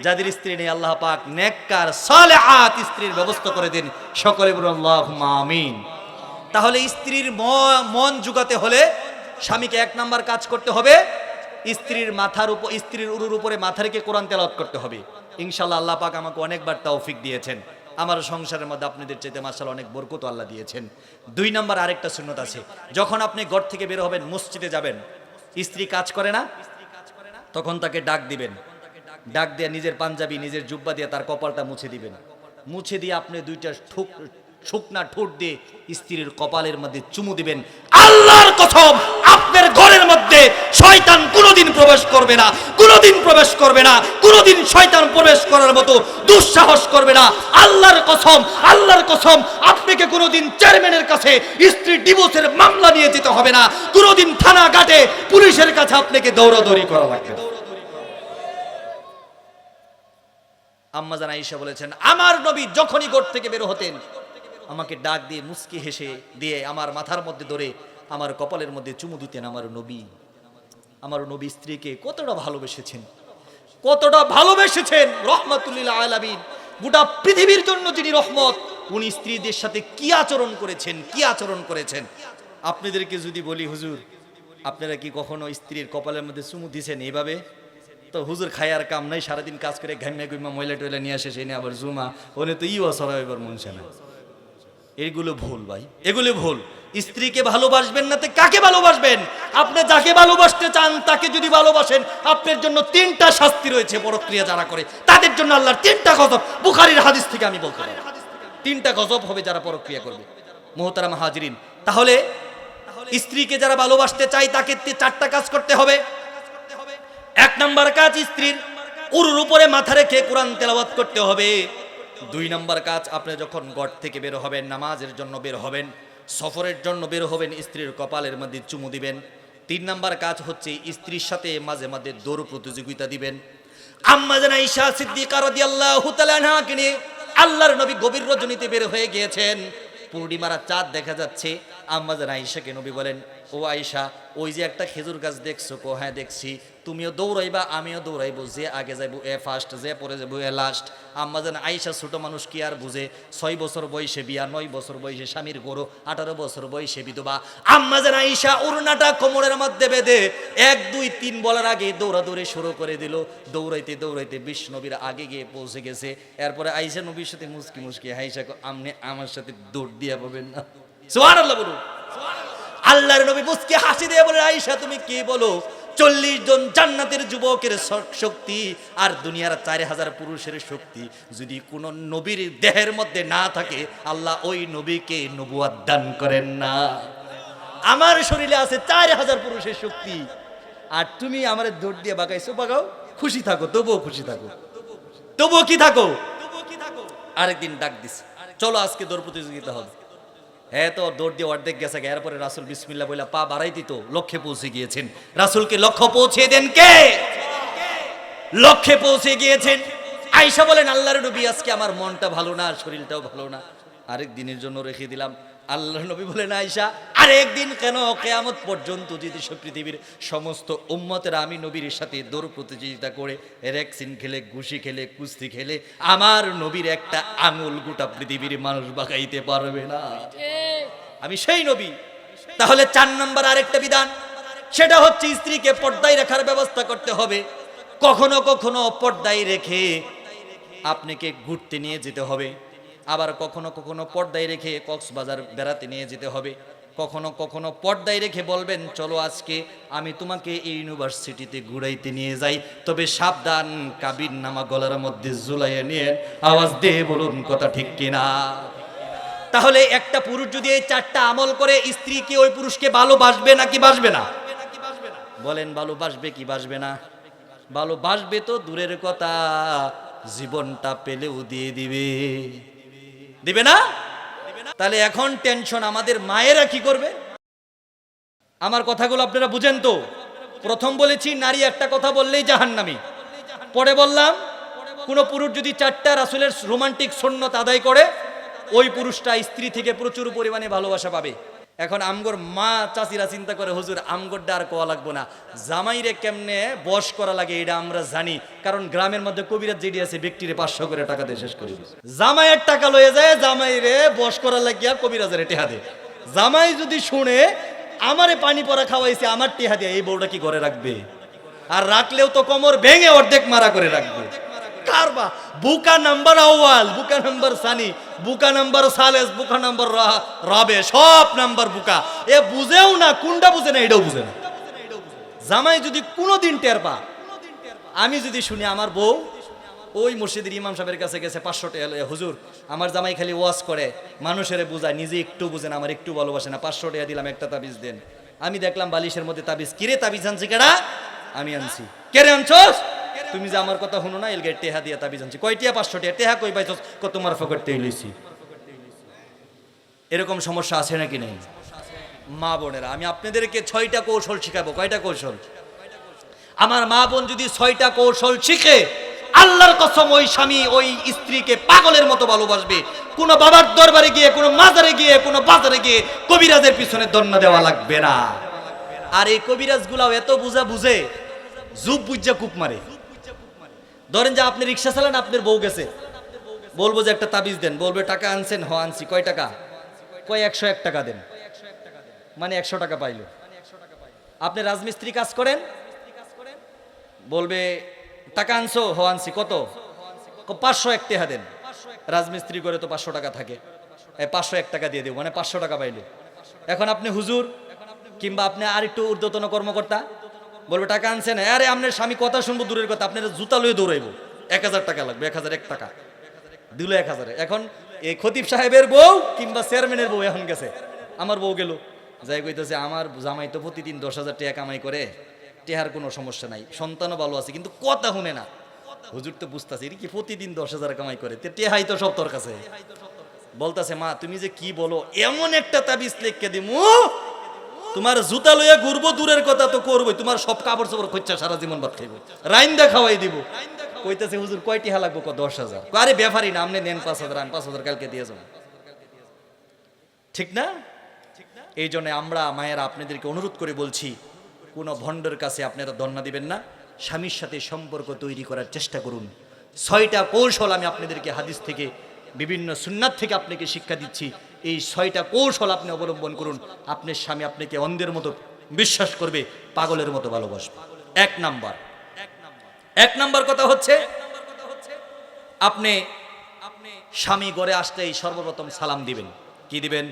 যাদের স্ত্রী নেই আল্লাহ পাক নেককার সালেহাত স্ত্রীর ব্যবস্থা করে দিন, সকলে বলুন আল্লাহুম্মা আমিন। তাহলে স্ত্রীর মন জুগাতে হলে স্বামীকে এক নাম্বার কাজ করতে হবে, স্ত্রীর মাথার উপর, স্ত্রীর উরুর উপরে মাথা রেখে কোরআন তেলাওয়াত করতে হবে। ইনশাআল্লাহ আল্লাহ পাক আমাকে অনেকবার তৌফিক দিয়েছেন, আমার সংসারের মধ্যে আপনাদের চাইতে মাশাআল্লাহ অনেক বরকত আল্লাহ দিয়েছেন। 2 নাম্বার আরেকটা সুন্নাত আছে, যখন আপনি ঘর থেকে বের হবেন, মসজিদে যাবেন, স্ত্রী কাজ করে না, তখন তাকে ডাক দিবেন, ডাক দিয়ে নিজের পাঞ্জাবি নিজের জুব্বা দিয়ে তার কপালটা মুছে দিবেন, মুছে দিয়ে আপনি 2টা শুকনা ঠোঁট দিয়ে স্ত্রীর কপালের মধ্যে চুমু দিবেন। আল্লাহর কসম আপনার ঘরের মধ্যে শয়তান কোনোদিন প্রবেশ করবে না, কোনোদিন প্রবেশ করবে না, কোনোদিন শয়তান প্রবেশ করার মতো দুঃসাহস করবে না। আল্লাহর কসম, আল্লাহর কসম, আপনাকে কোনোদিন চেয়ারম্যানের কাছে স্ত্রী ডিভোর্সের মামলা নিয়ে যেতে হবে না, কোনোদিন থানা ঘাটে পুলিশের কাছে আপনাকে দৌড়াদৌড়ি করা লাগবে না। আম্মা জান আয়েশা বলেছেন, আমার নবী যখনই ঘর থেকে বের হতেন আমাকে ডাক দিয়ে মুস্কি হেসে দিয়ে আমার মাথার মধ্যে ধরে আমার কপালের মধ্যে চুমু দিতেন। আমার নবী স্ত্রীকে কতটা ভালোবেসেছেন, কতটা ভালোবেসেছেন। রহমাতুল্লিল আলামিন, গোটা পৃথিবীর জন্য যিনি রহমত, উনি স্ত্রীদের সাথে কি আচরণ করেছেন, কি আচরণ করেছেন। আপনাদেরকে যদি বলি হুজুর আপনারা কি কখনো স্ত্রীর কপালের মধ্যে চুমু দিয়েছেন এইভাবে? তো হুজুর খায়ার কাম নাই, সারাদিন কাজ করে ঘামিয়া গুইমা ময়লা টয়লা নিয়ে আসে, সেই নিয়ে আবার জুমা ওনে তো সরাই এবার মনছে না। এগুলো ভুল ভাই, এগুলো ভুল। স্ত্রীকে ভালোবাসবেন না তো কাকে ভালোবাসবেন? আপনি যাকে ভালোবাসতে চান তাকে যদি ভালোবাসেন, আপনার জন্য 3টা শাস্তি রয়েছে। পরক্রিয়া যারা করে তাদের জন্য আল্লাহর 3টা গজব, বুখারীর হাদিস থেকে আমি বলতে পারি 3টা গজব হবে যারা পরক্রিয়া করবে। মুহতারাম হাজিরিন, তাহলে স্ত্রীকে যারা ভালোবাসতে চায় তাকে 4টা কাজ করতে হবে। 1 নাম্বার কাজ, স্ত্রীর উরুর উপরে মাথা রেখে কোরআন তেলাওয়াত করতে হবে। 2 নাম্বার কাজ, আপনি যখন ঘর থেকে বের হবেন, নামাজের জন্য বের হবেন, সফরের জন্য বের হবেন, স্ত্রীর কপালের মধ্যে চুমু দিবেন। 3 নাম্বার কাজ হচ্ছে স্ত্রীর সাথে মাঝে মাঝে দৌড় প্রতিযোগিতা দিবেন। আম্মা জান আয়েশা সিদ্দিকা রাদিয়াল্লাহু তাআলা আনহাকে নিয়ে আল্লাহর নবী গভীর রজনীতে বের হয়ে গিয়েছেন, পূর্ণিমার চাঁদ দেখা যাচ্ছে। আম্মা জান আয়েশাকে নবী বলেন, ও আয়েশা, ওই যে একটা খেজুর গাছ দেখছো? কো হ্যাঁ দেখছি। তুমিও দৌড়াইবা আমিও দৌড়াইবো, যে আগে যাইবো এ ফার্স্ট, যে পরে যাবো এ লাস্ট। আম্মা জান আয়েশা ছোট মানুষ কি আর বুঝে, 6 বছর বয়সে বিয়া, 9 বছর বয়সে স্বামীর গরু, 18 বছর বয়সে বিধবা। আম্মা জান আয়েশা উরনাটা কোমরের মধ্যে বেঁধে 1 2 3 বলার আগে দৌড়াদৌড়ি শুরু করে দিল। দৌড়াইতে দৌড়াইতে বিষ্ণু নবীর আগে গিয়ে পৌঁছে গেছে। এরপরে আয়েশা নবীর সাথে মুস্কি মুস্কি, আয়েশা আপনি আমার সাথে দৌড় দিয়া পাবেন না? সুবহানাল্লাহ বলুন। আল্লাহর নবী মুস্কি হাসি দিয়ে বলে, আয়েশা তুমি কি বলো? 40 জন জান্নাতের যুবকের শক্তি আর দুনিয়ার 4000 পুরুষের শক্তি যদি কোন নবীর দেহের মধ্যে না থাকে, আল্লাহ ওই নবীকে নবুয়ত দান করেন না। আমার শরীরে আছে 4000 পুরুষের শক্তি, আর তুমি আমারে দৌড় দিয়ে বাগাইছো, বাগাও, খুশি থাকো, তবুও খুশি থাকো, তবুও কি থাকো। আরেকদিন ডাক দিস, চলো আজকে দৌড় প্রতিযোগিতা হবে। হ্যাঁ, তো দৌড় দিয়ে অর্ধেক গেছে। এরপরে রাসূল বিসমিল্লাহ বলে পা বাড়াই দিত, লক্ষ্যে পৌঁছে গিয়েছেন। রাসূলকে লক্ষ্য পৌঁছে দেন কে? লক্ষ্যে পৌঁছে গিয়েছেন। আয়েশা বলেন, আল্লাহর নবী আজকে আমার মনটা ভালো না, শরীরটাও ভালো না, আরেক দিনের জন্য রেখে দিলাম। আল্লাহর নবী বলেন, আয়েশা আর একদিন কেন? কিয়ামত পর্যন্ত যদি পৃথিবীর সমস্ত উম্মতেরা আমি নবীর সাথে দৌড় প্রতিযোগিতা করে রেক্সিন খেলে, ঘুষি খেলে, কুস্তি খেলে, আমার নবীর একটা আঙুল গোটা পৃথিবীর মানুষ বাগাইতে পারবে না। আমি সেই নবী। তাহলে 4 নাম্বার আরেকটা বিধান, সেটা হচ্ছে স্ত্রীকে পর্দায় রাখার ব্যবস্থা করতে হবে। কখনো কখনো পর্দায় রেখে আপনাকে ঘুরতে নিয়ে যেতে হবে, আবার কখনো কখনো পর্দায় রেখে কক্সবাজার বেড়াতে নিয়ে যেতে হবে, কখনো কখনো পর্দায় রেখে বলবেন চলো আজকে আমি তোমাকে এই ইউনিভার্সিটিতে ঘুরাইতে নিয়ে যাই, তবে সাবধান, কাবিন নামা গলার মধ্যে ঝুলাইয়া নিয়ে। আওয়াজ দিয়ে বলুন কথা ঠিক কিনা? তাহলে একটা পুরুষ যদি এই 4টা আমল করে, স্ত্রী কি ওই পুরুষকে ভালোবাসবে নাকি বাসবে না? বলেন ভালোবাসবে কি বাসবে না? ভালোবাসবে তো দূরের কথা, জীবনটা পেলেও দিয়ে দিবে, দিবে না? তাহলে এখন টেনশন আমাদের মায়েরা কি করবে? আমার কথাগুলো আপনারা বুঝেন তো? প্রথম বলেছি নারী একটা কথা বললেই জাহান্নামী, পরে বললাম কোন পুরুষ যদি 4টা রাসূলের রোমান্টিক সুন্নত আদায় করে ওই পুরুষটা স্ত্রী থেকে প্রচুর পরিমাণে ভালোবাসা পাবে। এখন আমগর মা চাচিরা চিন্তা করে হুজুর আমগরটা আর কোয়া লাগবো না, জামাইরে কেমনে বশ করা লাগে এটা আমরা জানি, কারণ গ্রামের মধ্যে কবিরাজ যেটি আছে ব্যক্তিরে 500 করে টাকা দিয়ে শেষ করে দিচ্ছে। জামাইয়ের টাকা লয়ে যায়, জামাইরে বশ করা লাগিয়া কবিরাজের টেহা দে। জামাই যদি শুনে আমারে পানি পরা খাওয়াইছে আমার টেহা দিয়ে, এই বউটা কি করে রাখবে? আর রাখলেও তো কোমর ভেঙে অর্ধেক মারা করে রাখবে। কারবা বুকা নাম্বার আউয়াল, বুকা নাম্বার সানি, বুকা নাম্বার সালেস, বুকা নাম্বার রবে, সব নাম্বার বুকা। এ বুঝেও না, কোনটা বুঝে না এটাও বুঝে না। জামাই যদি কোনোদিন টের পা, আমি যদি শুনি আমার বউ ওই মসজিদের ইমাম সাহেবের কাছে গেছে 500 টাকা, হুজুর আমার জামাই খালি ওয়াজ করে, মানুষের বুঝায়, নিজে একটু বুঝেন, আমার একটু ভালোবাসে না, 500 টাকা দিলাম একটা তাবিজ দেন। আমি দেখলাম বালিশের মধ্যে তাবিজ, কিরে তাবিজ আনছি কেডা? আমি আনছি। কেরে আনছস? তুমি যে আমার কথা শুনো না, এলগে টেহা দিয়া তাবিজ আনছি। কয়টিয়া? 500 টাকা। টেহা কই পাইছস? কত তোমার ফকরতে লইছি। এরকম সমস্যা আছে নাকি নেই? মা বোনেরা, আমি আপনাদেরকে 6টা কৌশল শিখাবো। কয়টা কৌশল? আমার মা বোন যদি 6টা কৌশল শিখে, আল্লাহর কসম ওই স্বামী ওই স্ত্রীকে পাগলের মতো ভালোবাসবে। কোন বাবার দরবারে গিয়ে, কোন মাজারে গিয়ে, কোন বাজারে গিয়ে কবিরাজের পিছনে দন্না দেওয়া লাগবে না। আর এই কবিরাজ গুলাও এত বুঝা বুঝে, জুব বুঝা কুপ মারে। ধরেন যে আপনি রিক্সা চালান, আপনার বউ গেছে, বলবো যে একটা তাবিজ দেন, বলবে টাকা আনছেন? হ আনছি। কয় টাকা? কয় 101 টাকা দেন। মানে 100 টাকা পাইলো। আপনি রাজমিস্ত্রি কাজ করেন, বলবে টাকা আনছো? হ আনছি। কত? 501 টাকা দেন। রাজমিস্ত্রি করে তো 500 টাকা থাকে, 501 টাকা দিয়ে দেব, মানে 500 টাকা পাইলো। এখন আপনি হুজুর কিংবা আপনি আর একটু ঊর্ধ্বতন কর্মকর্তা, বলবে টাকা আনছেন? আরে আপনার স্বামী কথা শুনবো দূরের কথা, আপনার জুতা লয়ে দৌড়াইবো, 1000 টাকা লাগবে, 1001 টাকা দিল 1000। এখন এই খতিব সাহেবের বউ কিংবা চেয়ারম্যানের বউ এখন গেছে, আমার বউ গেল, যাই কইতেছে আমার জামাই তো প্রতিদিন 10,000 টাকা কামাই করে, টেহার কোনো সমস্যা নাই, সন্তানও ভালো আছে, কিন্তু কথা শুনে না। হুজুর তো বুঝতেছে এটা কি প্রতিদিন 10,000 কামাই করে, টেহাই তো সব তোর কাছে। বলতেছে মা তুমি যে কি বলো, এমন একটা তাবিজ লিখকে দিমু তোমার জুতা লইয়া ঘুরবো দূরের কথা তো করবো, তোমার সব কাপড় চোপড় খোঁজা সারা জীবন ভাত খাইবো, রাইন্দা খাওয়াই দিব। কইতেছে হুজুর কয়টি হা লাগবো? 10,000। আরে ব্যাপারই না, আপনি নেন 5,000, আমি 5,000 কালকে দিয়ে যাবো। ঠিক না? এই জন্য আমরা মায়েরা আপনাদেরকে অনুরোধ করে বলছি, কোনো ভণ্ডের কাছে আপনারা দন্না দিবেন না, স্বামীর সাথে সম্পর্ক তৈরি করার চেষ্টা করুন। 6টা কৌশল আমি আপনাদেরকে হাদিস থেকে, বিভিন্ন সুন্নাত থেকে আপনাকে শিক্ষা দিচ্ছি। এই 6টা কৌশল আপনি অবলম্বন করুন, আপনার স্বামী আপনাকে অন্ধের মতো বিশ্বাস করবে, পাগলের মতো ভালোবাসবে। এক নাম্বার কথা হচ্ছে, আপনি স্বামী ঘরে আসলেই সর্বপ্রথম সালাম দিবেন। কি দিবেন?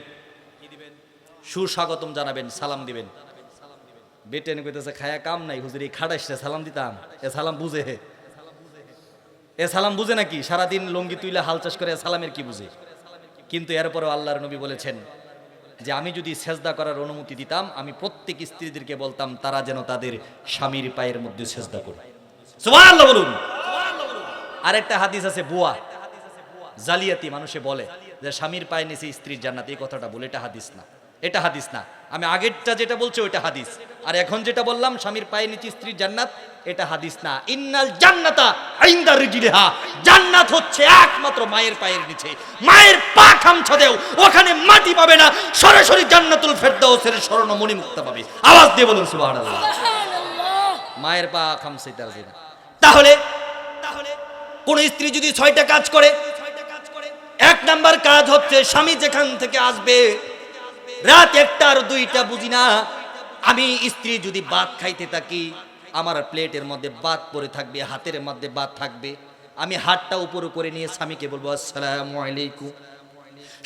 সুস্বাগতম জানাবেন, সালাম দিবেন। বেটেন কইতেছে খায়া কাম নাই হুজুর, এই খাটাইছে সালাম দিতাম, এ সালাম বুঝে? এ সালাম বুঝে নাকি? সারাদিন লঙ্গি তুইলে হাল চাষ করে, সালামের কি বুঝে? কিন্তু এরপরেও আল্লাহর নবী বলেছেন যে আমি যদি সেজদা করার অনুমতি দিতাম, আমি প্রত্যেক স্ত্রীদেরকে বলতাম তারা যেন তাদের স্বামীর পায়ের মধ্যে সেজদা করে। সুবহানাল্লাহ বলুন। আরেকটা হাদিস আছে, বুয়া জালিয়াতি মানুষে বলে যে স্বামীর পায়ের নিচে স্ত্রীর জান্নাত, এই কথাটা বলে, এটা হাদিস না, এটা হাদিস না। আমি আগেরটা যেটা বলছি ওইটা হাদিস, আর এখন যেটা বললাম স্বামীর পায়ের নিচে স্ত্রীর জান্নাত, এটা হাদিস না। ইন্নাল জান্নাতা ইনদা রিজলিহা, জান্নাত হচ্ছে একমাত্র মায়ের পায়ের নিচে। মায়ের পা খামছা দেও, ওখানে মাটি পাবে না, সরাসরি জান্নাতুল ফেরদাউসের স্বর্ণমণি মুক্তা পাবে। আওয়াজ দিয়ে বলুন সুবহানাল্লাহ। মায়ের পা খামছাইতে রাজি না। তাহলে কোন স্ত্রী যদি 6টা কাজ করে, 1 নাম্বার কাজ হচ্ছে স্বামী যেখান থেকে আসবে, রাত 1টা আর 2টা বুঝি না, আমি স্ত্রী যদি ভাত খাইতে থাকি, আমার প্লেটের মধ্যে ভাত পড়ে থাকবে, হাতের মধ্যে ভাত থাকবে, আমি হাতটা উপরে করে নিয়ে স্বামীকে বলবো আসসালামু আলাইকুম।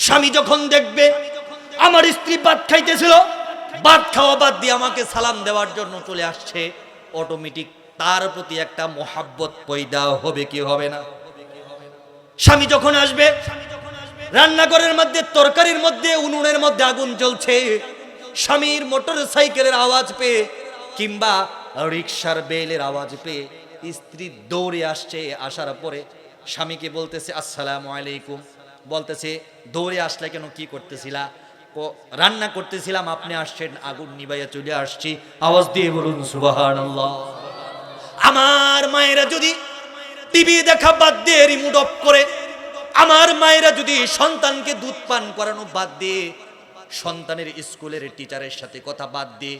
স্বামী যখন দেখবে আমার স্ত্রী ভাত খাইতেছিল, ভাত খাওয়া বাদ দিয়ে আমাকে সালাম দেওয়ার জন্য চলে আসছে, অটোমেটিক তার প্রতি একটা মোহাব্বত পয়দা হবে কি হবে না? স্বামী যখন আসবে, রান্নাঘরের মধ্যে তরকারির মধ্যে উনুনের মধ্যে আগুন জ্বলছে, স্বামীর মোটর সাইকেলের আওয়াজ পেয়ে কিংবা রিক্সার বেলের আওয়াজ পেয়ে স্ত্রী দৌড়ে আসছে, আসার পরে স্বামীকে বলতেছে আসসালামু আলাইকুম, বলতেছে দৌড়ে আসলে কেন, কি করতেছিলা? রান্না করতেছিলাম, আপনি আসছেন, আগুন নিবাইয়া চলে আসছি। আওয়াজ দিয়ে বলুন সুবহানাল্লাহ। আমার মায়েরা যদি টিভি দেখা বাদ দিয়ে রিমোট অফ করে, আমার মায়েরা যদি সন্তানকে দুধ পান করানো বাদ দিয়ে, সন্তানের স্কুলের টিচারের সাথে কথা বাদ দিয়ে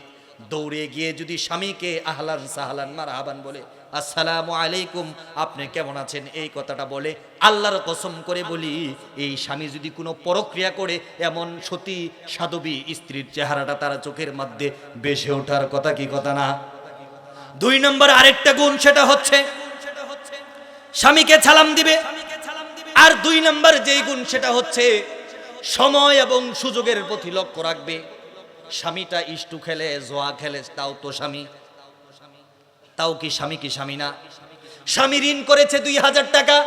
দৌড়ে গিয়ে যদি স্বামীকে আহলান সাহলান মারহাবান বলে, আসসালামু আলাইকুম, আপনি কেমন আছেন, এই কথাটা বলে, আল্লাহর কসম করে বলি, এই স্বামী যদি কোনো পরক্রিয়া করে, এমন সতী সাধবী স্ত্রীর চেহারাটা তার চোখের মধ্যে বেশে ওঠার কথা কি কথা না? 2 নম্বর আরেকটা গুণ, সেটা হচ্ছে স্বামীকে সালাম দিবে। আর 2 নম্বর যেই গুণ, সেটা হচ্ছে সময় এবং সুযোগের প্রতি লক্ষ্য রাখবে। স্বামীটা ইস্টু খেলে, জোয়া খেলে, তাও তো স্বামী, তাও কি স্বামী কি স্বামী না? স্বামী ঋণ করেছে 2000 টাকা,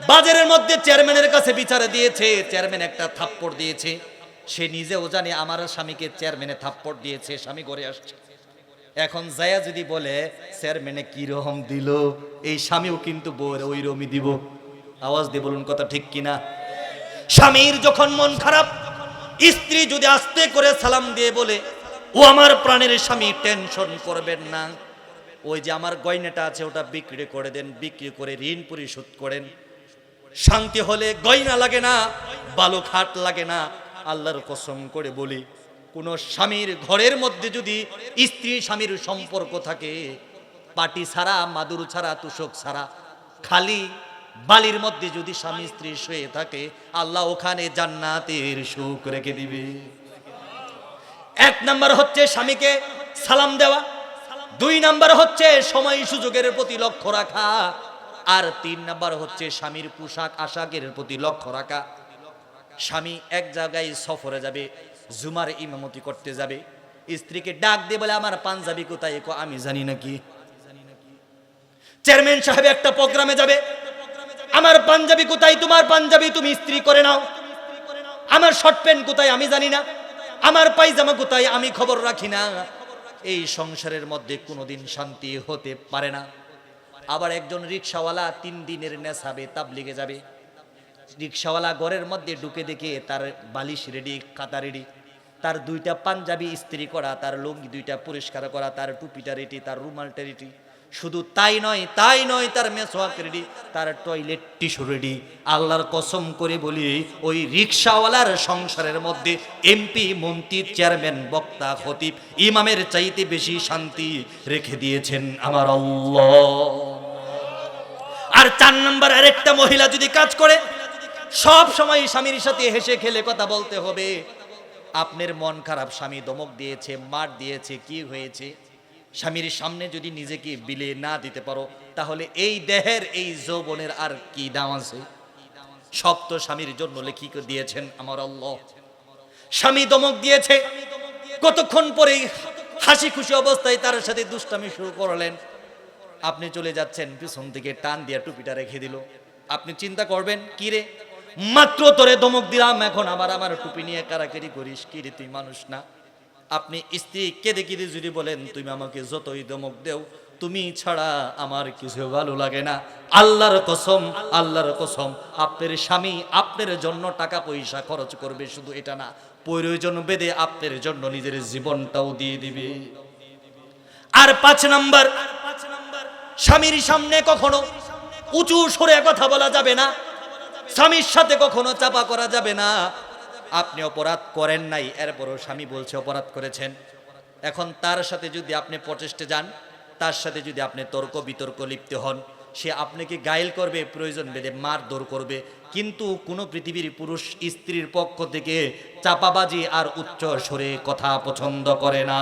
বাজারের মধ্যে চেয়ারম্যানের কাছে বিচারে দিয়েছে, চেয়ারম্যান একটা থাপ্পড় দিয়েছে, সে নিজেও জানে আমার স্বামীকে চেয়ারম্যানে থাপ্পড় দিয়েছে, স্বামী ঘরে আসছে। এখন যায়া যদি বলে চেয়ারম্যানে কি রকম দিল, এই স্বামীও কিন্তু বউরে ওই রকমই দিব। আওয়াজ দিয়ে বলুন কথা ঠিক কিনা? স্বামীর যখন মন খারাপ, স্ত্রী যদি আস্তে করে সালাম দিয়ে বলে, ও আমার প্রাণের স্বামী, টেনশন করবেন না, ওই যে আমার গয়নাটা আছে ওটা বিক্রি করে দেন, বিক্রি করে ঋণ পরিশোধ করেন, শান্তি হলে গয়না লাগে না, বালু খাট লাগে না। আল্লাহর কসম করে বলি, কোন স্বামীর ঘরের মধ্যে যদি স্ত্রী স্বামীর সম্পর্ক থাকে, পাটি ছাড়া, মাদুর ছাড়া, তুষক ছাড়া, খালি বালির মধ্যে যদি স্বামী স্ত্রী শুয়ে থাকে, আল্লাহ ওখানে জান্নাতের সুখ রেখে দিবে। 1 নাম্বার হচ্ছে স্বামীকে সালাম দেওয়া, 2 নাম্বার হচ্ছে সময় সুযোগের প্রতি লক্ষ্য রাখা, আর 3 নাম্বার হচ্ছে স্বামীর পোশাক আশাকের প্রতি লক্ষ্য রাখা। স্বামী এক জায়গায় সফরে যাবে, জুমার ইমামতি করতে যাবে, স্ত্রীকে ডাক দিয়ে বলে আমার পাঞ্জাবি কোথায়, আমি জানি নাকি। চেয়ারম্যান সাহেব একটা প্রোগ্রামে যাবে, আমার পাঞ্জাবি কোথায়, তোমার পাঞ্জাবি তুমি ইস্ত্রি করে নাও। আমার শর্ট প্যান্ট কোথায়, আমি জানি না। আমার পায়জামা কোথায়, আমি খবর রাখি না। এই সংসারের মধ্যে কোনোদিন শান্তি হতে পারে না। আবার একজন রিকশাওয়ালা 3 দিনের নেশাবে তাবলিগে যাবে, রিকশাওয়ালা ঘরের মধ্যে ঢুকে দেখে তার বালিশ রেডি, খাতা রেডি, তার 2টা পাঞ্জাবি ইস্ত্রি করা, তার লুঙ্গি 2টা পরিষ্কার করা, তার টুপিটা রেডি, তার রুমালটা রেডি। শুধু তাই নয়, তার মেসওয়াক রেডি, তার টয়লেট টিস্যু রেডি। আল্লাহর কসম করে বলি, ওই রিকশাওয়ালার সংসারের মধ্যে এমপি, মন্ত্রী, চেয়ারম্যান, বক্তা, খতিব, ইমামের চাইতে বেশি শান্তি রেখে দিয়েছেন আমার আল্লাহ। আর 4 নম্বর আরেকটা মহিলা যদি কাজ করে, সব সময় স্বামীর সাথে হেসে খেলে কথা বলতে হবে। আপনার মন খারাপ, স্বামী ধমক দিয়েছে, মার দিয়েছে, কি হয়েছে, স্বামীর সামনে যদি নিজেকে বিলে না দিতে পারো, তাহলে এই দেহের, এই যৌবনের আর কি দাম আছে? সব তো স্বামীর জন্য লিখি দিয়েছেন আমার আল্লাহ। স্বামী ধমক দিয়েছে, কতক্ষণ পরেই হাসি খুশি অবস্থায় তার সাথে দুষ্টামি শুরু করলেন, আপনি চলে যাচ্ছেন, পিছন থেকে টান দিয়ে টুপিটা রেখে দিল। আপনি চিন্তা করবেন, কি রে, মাত্র তোরে ধমক দিলাম, এখন আবার আমার টুপি নিয়ে কারাকারি করিস, কি রে তুই মানুষ না? আপনি স্ত্রী কেঁদে কেঁদে যদি বলেন, তুমি আমাকে যতই ধমক দেও, তুমি ছাড়া আমার কিছু ভালো লাগে না, আল্লাহর কসম, আপনার স্বামী আপনার জন্য টাকা পয়সা খরচ করবে, শুধু এটা না, প্রয়োজন বেদে আপনার জন্য নিজের জীবনটাও দিয়ে দিবে। আর 5 নাম্বার, স্বামীর সামনে কখনো উঁচু সরে কথা বলা যাবে না, স্বামীর সাথে কখনো চাপা করা যাবে না। আপনি অপরাধ করেন নাই, এরপরও স্বামী বলছে অপরাধ করেছেন। এখন তার সাথে যদি আপনি প্রচেষ্টে যান, তার সাথে যদি আপনি তর্ক বিতর্ক লিপ্ত হন, সে আপনাকে গায়েল করবে, প্রয়োজন বেদে মারধর করবে, কিন্তু কোনো পৃথিবীর পুরুষ স্ত্রীর পক্ষ থেকে চাপাবাজি আর উচ্চ স্বরে কথা পছন্দ করে না।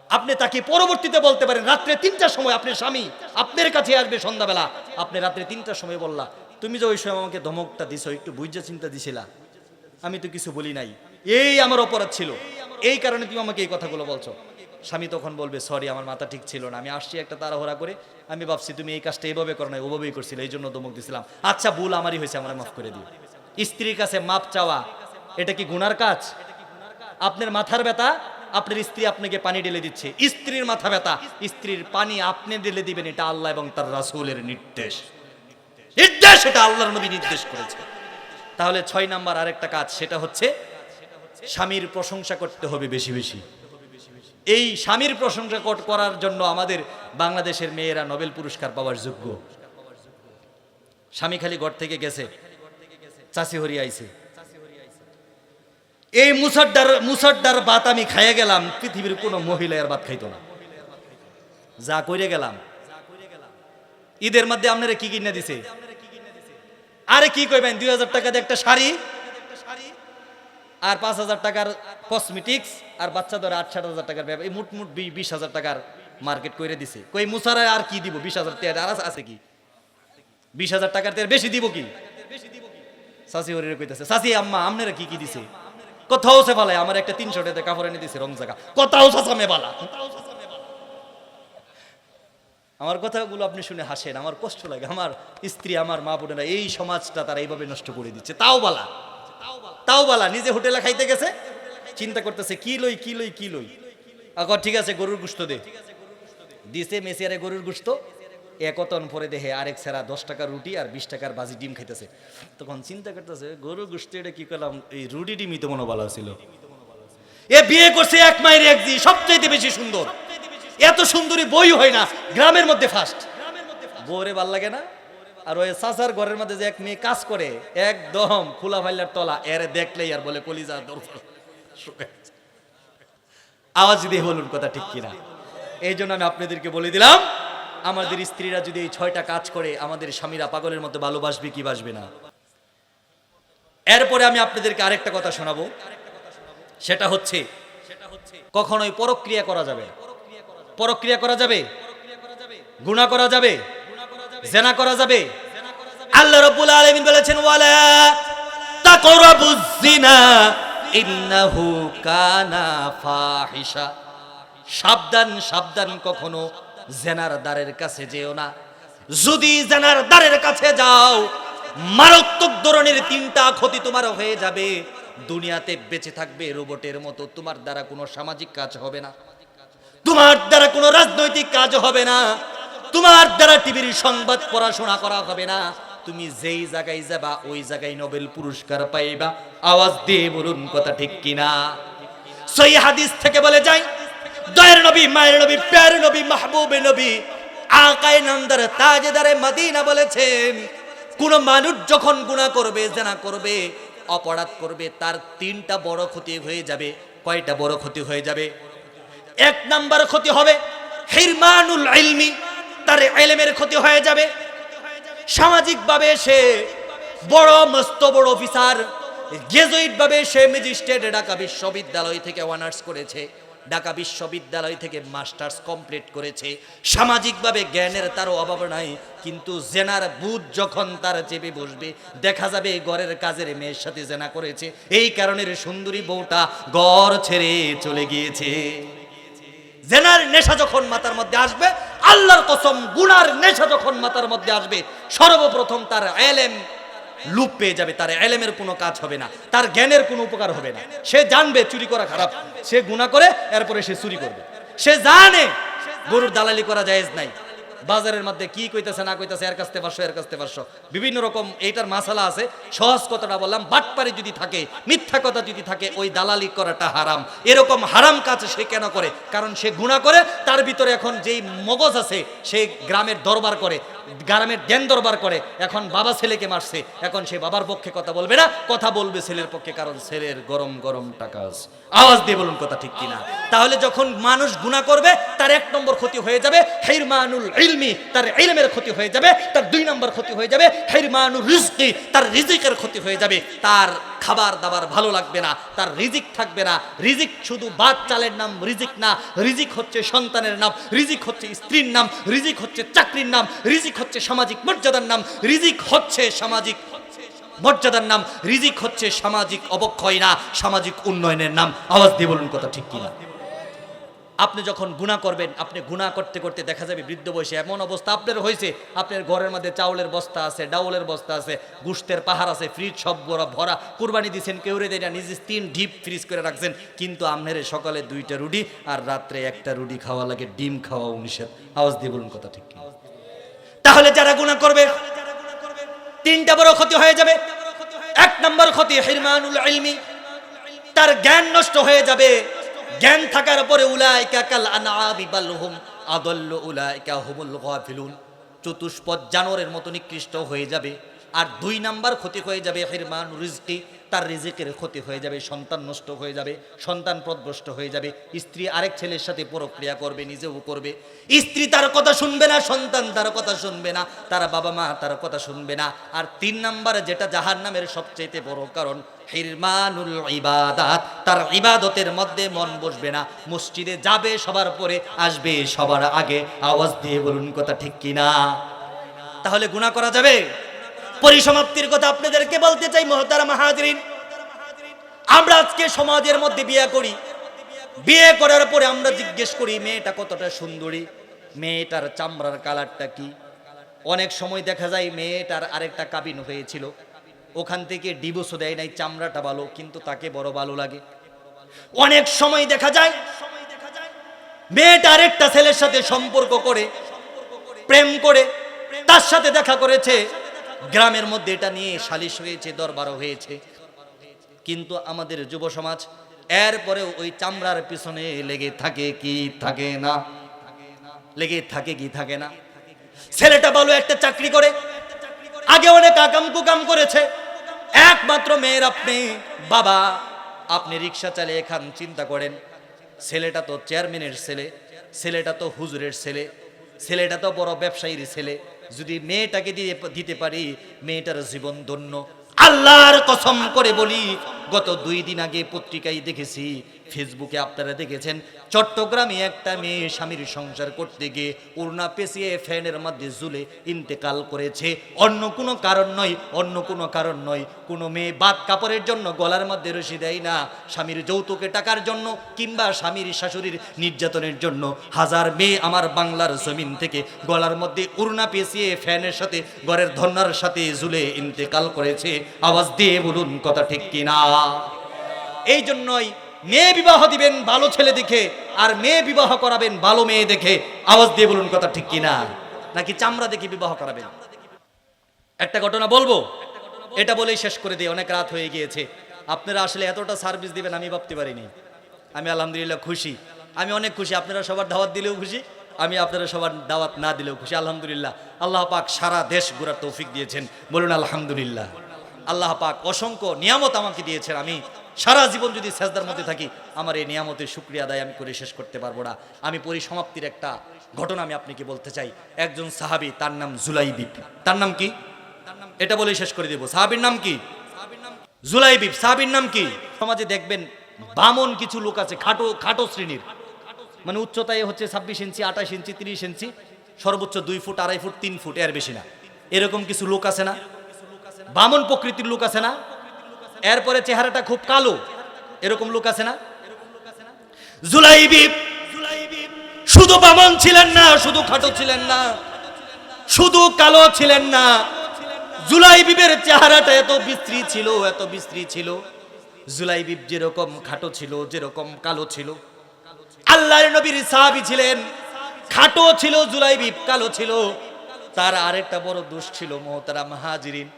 আপনি তাকে পরবর্তীতে বলতে পারেন, রাত্রে 3টার সময় আপনার স্বামী আপনার কাছে আসবে, সন্ধ্যাবেলা আপনি রাত্রে 3টার সময় বললা, তুমি যে ওই সময় আমাকে ধমকটা দিছো, একটু বুঝে চিন্তা দিছিলা, আমি তো কিছু বলি নাই, এই আমার অপরাধ ছিল, এই কারণে তুমি আমাকে এই কথাগুলো বলছো। স্বামী তখন বলবে, সরি, আমার মাথা ঠিক ছিল না, আমি আসছি একটা তাড়াহুড়া করে, আমি ভাবছি তুমি এই কাজটা এইভাবে করো না, ওভাবেই করছিলে, এই জন্য ধমক দিছিলাম, আচ্ছা ভুল আমারই হয়েছে, আমার মাফ করে দিও। স্ত্রীর কাছে মাপ চাওয়া এটা কি গুনার কাজ? আপনার মাথার ব্যথা, আপনার স্ত্রী আপনাকে পানি ঢেলে দিচ্ছে, স্ত্রীর মাথা ব্যথা, স্ত্রীর পানি আপনি ঢেলে দিবেন, এটা আল্লাহ এবং তার রাসূলের নির্দেশ। নির্দেশ, এটা আল্লাহর নবী নির্দেশ করেছে। তাহলে 6 নাম্বার আরেকটা কাজ, সেটা হচ্ছে স্বামীর প্রশংসা করতে হবে বেশি বেশি। এই স্বামীর প্রশংসা করার জন্য আমাদের বাংলাদেশের মেয়েরা নোবেল পুরস্কার পাওয়ার যোগ্য। স্বামী খালি ঘর থেকে গেছে, চাষি হরি আইছে, এই মুসাড্ডার ভাত আমি খাইয়ে গেলাম, পৃথিবীর কোনো মহিলা এর ভাত খাইতো না। যা কইরে গেলাম, ঈদের মধ্যে আপনারা কি কিনে দিছে? আরে কি কইবেন, 2000 টাকা দিয়ে একটা শাড়ি আর 5000 টাকার কসমেটিক্স আর বাচ্চাদের 8-7 টাকার ব্যাপার, এই মুট 20,000 টাকার মার্কেট করে দিছে। কই মুসারা আর কি দিব? 20,000 টাকা আর আছে কি? 20,000 টাকার থেকে বেশি দিব কি? চাচি হরিরে কইতাছে, চাচি আম্মা আপনারা কি কি দিছে? কোথাও সে ভালো, আমার একটা 300 টাকা কাপড় এনে দিছে রং জায়গা, কোথাও চাচামে বালা। আমার কথাগুলো আপনি শুনে হাসেন, আমার কষ্ট লাগে। আমার স্ত্রী, আমার মা বোনেরা, এই সমাজটা তারা এইভাবে নষ্ট করে দিচ্ছে। তাও বালা নিজে হোটেলে খাইতে গেছে, চিন্তা করতেছে কি লই। আগর ঠিক আছে গরুর গোশত দিছে মেসিয়ারে গরুর গোশত, একতন পরে দেখে আরেক সেরা 10 টাকার রুটি আর 20 টাকার বাজি ডিম খাইতেছে। তখন চিন্তা করতেছে গরুর গোশত এটা কি করলাম, এই রুটি ডিমই তো মনে ভালো ছিল। এ বিয়ে করছে এক মায়ের এক জি, সবচাইতে বেশি সুন্দর, এত সুন্দরী বই হয় না, গ্রামের মধ্যে ফার্স্ট। বউরে ভাল লাগে না? আর ওই চাচার ঘরের মধ্যে যে এক মেয়ে কাজ করে, একদম খোলা ফাইলার তলা, এরে দেখলেই আর বলে কলিজা দরকার। আওয়াজ দিয়ে বলুন কথা ঠিক কিনা? এই জন্য আমি আপনাদেরকে বলে দিলাম, আমাদের স্ত্রীরা যদি এই 6টা কাজ করে, আমাদের স্বামীরা পাগলের মতো ভালোবাসবে কি বাসবে না? এরপরে আমি আপনাদেরকে আরেকটা কথা শোনাবো, সেটা হচ্ছে কখনোই পরক্রিয়া করা যাবে, পরক্রিয়া করা যাবে, গুনাহ করা যাবে, জিনা করা যাবে। আল্লাহ রাব্বুল আলামিন বলেছেন, ওয়ালা তাকরাবুজ জিনা ইন্নাহু কানা ফাহিশা। সাবধান, কখনো জিনার দ্বারের কাছে যেও না। যদি জিনার দ্বারের কাছে যাও, মারাত্মক ধরনের 3টা ক্ষতি তোমার হয়ে যাবে। দুনিয়াতে বেঁচে থাকবে রোবটের মতো, তোমার দ্বারা কোনো সামাজিক কাজ হবে না, তোমার দ্বারা কোনো রাজনৈতিক কাজ হবে না, তোমার দ্বারা টিভির সংবাদ পড়াশোনা করা হবে না। তুমি যেই জায়গায় যাবা ওই জায়গায় নোবেল পুরস্কার পাইবা। আওয়াজ দিয়ে বলুন কথা ঠিক কিনা? সহিহ হাদিস থেকে বলে যায়, দয়ার নবী, মায়ের নবী, প্যার নবী, মাহবুবে নবী, আকায়ে নামদার, তাজদারে মদিনা বলেছেন, কোন মানুষ যখন গুনাহ করবে, জিনা করবে, অপরাধ করবে, তার 3টা বড় ক্ষতি হয়ে যাবে। কয়টা বড় ক্ষতি হয়ে যাবে? 1 নাম্বার ক্ষতি হবে হিরমানুল ইলমি, তার ইলমের ক্ষতি হয়ে যাবে। সামাজিক ভাবে সে বড় মস্ত বড় অফিসার, গ্রাজুয়েট ভাবে সে ম্যাজিস্ট্রেট, ঢাকা বিশ্ববিদ্যালয় থেকে অনার্স করেছে, ঢাকা বিশ্ববিদ্যালয় থেকে মাস্টার্স কমপ্লিট করেছে, সামাজিকভাবে জ্ঞানের তারও অভাব নাই, কিন্তু জেনার বুধ যখন তার চেপে বসবে, দেখা যাবে ঘরের কাজের মেয়ের সাথে জেনা করেছে। এই কারণের সুন্দরী বউটা ঘর ছেড়ে চলে গিয়েছে। জেনার নেশা যখন মাথার মধ্যে আসবে, আল্লাহর কসম, গুনার নেশা যখন মাথার মধ্যে আসবে, সর্বপ্রথম তার ইলম লুপ পেয়ে যাবে, তার ইলমের কোনো কাজ হবে না, তার জ্ঞানের কোনো উপকার হবে না। সে জানবে চুরি করা খারাপ, সে গুনাহ করে এরপরে সে চুরি করবে। সে জানে গরুর দালালি করা জায়েজ নাই, বাজারের মধ্যে কি কইতেছে না কইতেছে, এর কাছ থেকে 500 এর কাছ থেকে 500, বিভিন্ন রকম এইটার মাসালা আছে। সহজ কথাটা বললাম, বাটপারি যদি থাকে, মিথ্যা কথা যদি থাকে, ওই দালালি করাটা হারাম। এরকম হারাম কাজ সে কেন করে? কারণ সে গুনাহ করে, তার ভিতরে এখন যেই মগজ আছে, সে গ্রামের দরবার করে, গ্রামের জ্ঞান দরবার করে। এখন বাবা ছেলেকে মারছে, এখন সে বাবার পক্ষে কথা বলবে না, কথা বলবে ছেলের পক্ষে, কারণ ছেলের গরম গরম টাকা আছে। আওয়াজ দিয়ে বলুন কথা ঠিক কিনা? তাহলে যখন মানুষ গুনাহ করবে, তার 1 নম্বর ক্ষতি হয়ে যাবে হিরমানুল ইলমি, তার ইলমের ক্ষতি হয়ে যাবে। তার 2 নম্বর ক্ষতি হয়ে যাবে হিরমানুর রিজকি, তার রিজিকের ক্ষতি হয়ে যাবে। তার খাবার দাবার ভালো লাগবে না, তার রিজিক থাকবে না। রিজিক শুধু ভাত চালের নাম রিজিক না, রিজিক হচ্ছে সন্তানের নাম, রিজিক হচ্ছে স্ত্রীর নাম, রিজিক হচ্ছে চাকরির নাম, রিজিক হচ্ছে সামাজিক মর্যাদার নাম, রিজিক হচ্ছে সামাজিক মর্যাদার নাম, রিজিক হচ্ছে সামাজিক অবক্ষয় না, সামাজিক উন্নয়নের নাম। আওয়াজ দিয়ে বলুন কথা ঠিক কিনা? আপনি যখন গুনাহ করবেন, আপনি গুনাহ করতে করতে দেখা যাবে বৃদ্ধ বয়সে এমন অবস্থা আপনার হয়েছে, আপনার ঘরের মধ্যে চাউলের বস্তা আছে, ডাউলের বস্তা আছে, গোশতের পাহাড় আছে, ফ্রিজ সব ভরা, কুরবানি দিয়েছেন, কেউ রে দেয় নিজে 3 ডিপ ফ্রিজ করে রাখছেন, কিন্তু আপনার সকালে 2টা রুটি আর রাত্রে 1টা রুটি খাওয়া লাগে, ডিম খাওয়া নিষেধ। আওয়াজ দিয়ে বলুন কথা ঠিক কিনা? তাহলে যারা গুনাহ করবে, তিনটা বড় ক্ষতি হয়ে যাবে। এক নম্বর ক্ষতি হিরমানুল ইলমি, তার জ্ঞান নষ্ট হয়ে যাবে। জ্ঞান থাকার পরে উলাইকা কাল আনআমি বাল হুম আদাল্লু উলাইকা হুমুল গাফিলুন, চতুষ্পদ জানোয়ারের মতো নিকৃষ্ট হয়ে যাবে। আর দুই নাম্বার ক্ষতি হয়ে যাবে হিরমানুর রিজকি, তার রিজিকের ক্ষতি হয়ে যাবে, সন্তান নষ্ট হয়ে যাবে, সন্তান পথভ্রষ্ট হয়ে যাবে। স্ত্রী আরেক ছেলের সাথে পরক্রিয়া করবে, নিজেও করবে। স্ত্রী তার কথা শুনবে না, সন্তান তার কথা শুনবে না, তার বাবা মা তার কথা শুনবে না। আর তিন নাম্বার যেটা জাহান্নামের সবচেয়ে বড় কারণ, হিরমানুল ইবাদাত, তার ইবাদতের মধ্যে মন বসবে না। মসজিদে যাবে সবার পরে, আসবে সবার আগে। আওয়াজ দিয়ে বলুন কথা ঠিক কিনা? তাহলে গুনাহ করা যাবে? পরিসমাপ্তির কথা আপনাদেরকে বলতে চাই মুহতারাম হাজিরিন। আমরা আজকে সমাজের মধ্যে বিয়ে করি, বিয়ে করার পরে আমরা জিজ্ঞেস করি মেয়েটা কতটা সুন্দরী, মেয়েটার চামড়ার কালারটা কি। অনেক সময় দেখা যায় মেয়েটার আরেকটা কাবিন হয়েছিল, ওখান থেকে ডিভোর্সও দেয় নাই, চামড়াটা ভালো, কিন্তু তাকে বড় ভালো লাগে। অনেক সময় দেখা যায় মেয়েটা আরেকটা ছেলের সাথে সম্পর্ক করে, প্রেম করে, তার সাথে দেখা করেছে, গ্রামের মধ্যে এটা নিয়ে সালিশ হয়েছে, দরবারও হয়েছে। কিন্তু আমাদের যুব সমাজ এরপরেও ওই চামড়ার পিছনে লেগে থাকে কি থাকে না? লেগে থাকে কি থাকে না? ছেলেটা ভালো একটা চাকরি করে, আগে অনেক আকাম কুকাম করেছে, একমাত্র মেয়ের আপনি বাবা, আপনি রিক্সা চালিয়ে খান। চিন্তা করেন, ছেলেটা তো চেয়ারম্যানের ছেলে, ছেলেটা তো হুজুরের ছেলে, ছেলেটা তো বড় ব্যবসায়ীর ছেলে। যদি মেয়েটাকে দিতে পারি, মেয়েটার জীবন ধন্য। আল্লাহর কসম করে বলি, গত 2 দিন আগে পত্রিকায় দেখেছি, ফেসবুকে আপনারা দেখেছেন, চট্টগ্রামে একটা মেয়ে স্বামীর সংসার করতে গিয়ে ওড়না পেঁচিয়ে ফ্যানের মধ্যে ঝুলে ইন্তেকাল করেছে। অন্য কোনো কারণ নয়, অন্য কোনো কারণ নয়। কোনো মেয়ে বাদ কাপড়ের জন্য গলার মধ্যে রশি দেয় না, স্বামীর যৌতুকে টাকার জন্য কিংবা স্বামীর শাশুড়ির নির্যাতনের জন্য। হাজার মেয়ে আমার বাংলার জমিন থেকে গলার মধ্যে ওড়না পেঁচিয়ে ফ্যানের সাথে, ঘরের ধন্যার সাথে ঝুলে ইন্তেকাল করেছে। আওয়াজ দিয়ে বলুন কথা ঠিক কিনা? এই জন্যই মেয়ে বিবাহ দিবেন ভালো ছেলে দেখে, আর মেয়ে বিবাহ করাবেন ভালো মেয়ে দেখে। আওয়াজ দিয়ে বলুন কথা ঠিক কিনা? নাকি চামড়া দেখে বিবাহ করাবেন? একটা ঘটনা বলবো, এটা বলেই শেষ করে দিই, অনেক রাত হয়ে গিয়েছে। আপনারা আসলে এতটা সার্ভিস দিবেন আমি ভাবতে পারিনি। আমি আলহামদুলিল্লাহ খুশি, আমি অনেক খুশি। আপনারা সবার দাওয়াত দিলেও খুশি, আমি আপনারা সবার দাওয়াত না দিলেও খুশি। আলহামদুলিল্লাহ, আল্লাহ পাক সারা দেশ ঘোরার তৌফিক দিয়েছেন, বলুন আলহামদুলিল্লাহ। আল্লাহ পাক অসংখ্য নিয়ামত আমাকে দিয়েছেন। আমি সারা জীবন যদি সেজদার মধ্যে থাকি, আমার এই নিয়ামতের শুকরিয়া আদায় আমি করে শেষ করতে পারবো না। আমি পরিসমাপ্তির একটা ঘটনা আমি আপনাকে বলতে চাই। একজন সাহাবী, তার নাম জুলাইবিব। তার নাম কি? এটা বলে শেষ করে দেব। সাহাবীর নাম কি? জুলাইবিব। সাহাবীর নাম কি? সমাজে দেখবেন বামন কিছু লোক আছে, খাটো খাটো শ্রেণীর, মানে উচ্চতায় হচ্ছে 26 ইঞ্চি, 28 ইঞ্চি, 30 ইঞ্চি, সর্বোচ্চ 2 ফুট, 2.5 ফুট, 3 ফুট, এর বেশি না। এরকম কিছু লোক আছে না? বামন প্রকৃতির লোক আছে না? এরপরে চেহারাটা খুব কালো, এরকম লোক আছে না? জুলাইবিব শুধু বামন ছিলেন না, শুধু খাটো ছিলেন না, শুধু কালো ছিলেন না। জুলাইবিবের চেহারাটা এত বিশ্রী ছিল, এত বিশ্রী ছিল। জুলাইবিব যেরকম খাটো ছিল, যেরকম কালো ছিল, আল্লাহর নবীর সাহাবী ছিলেন, খাটো ছিল জুলাইবিব, কালো ছিল। তার আরেকটা বড় দোষ ছিল মুহতারাম হাজিরিন,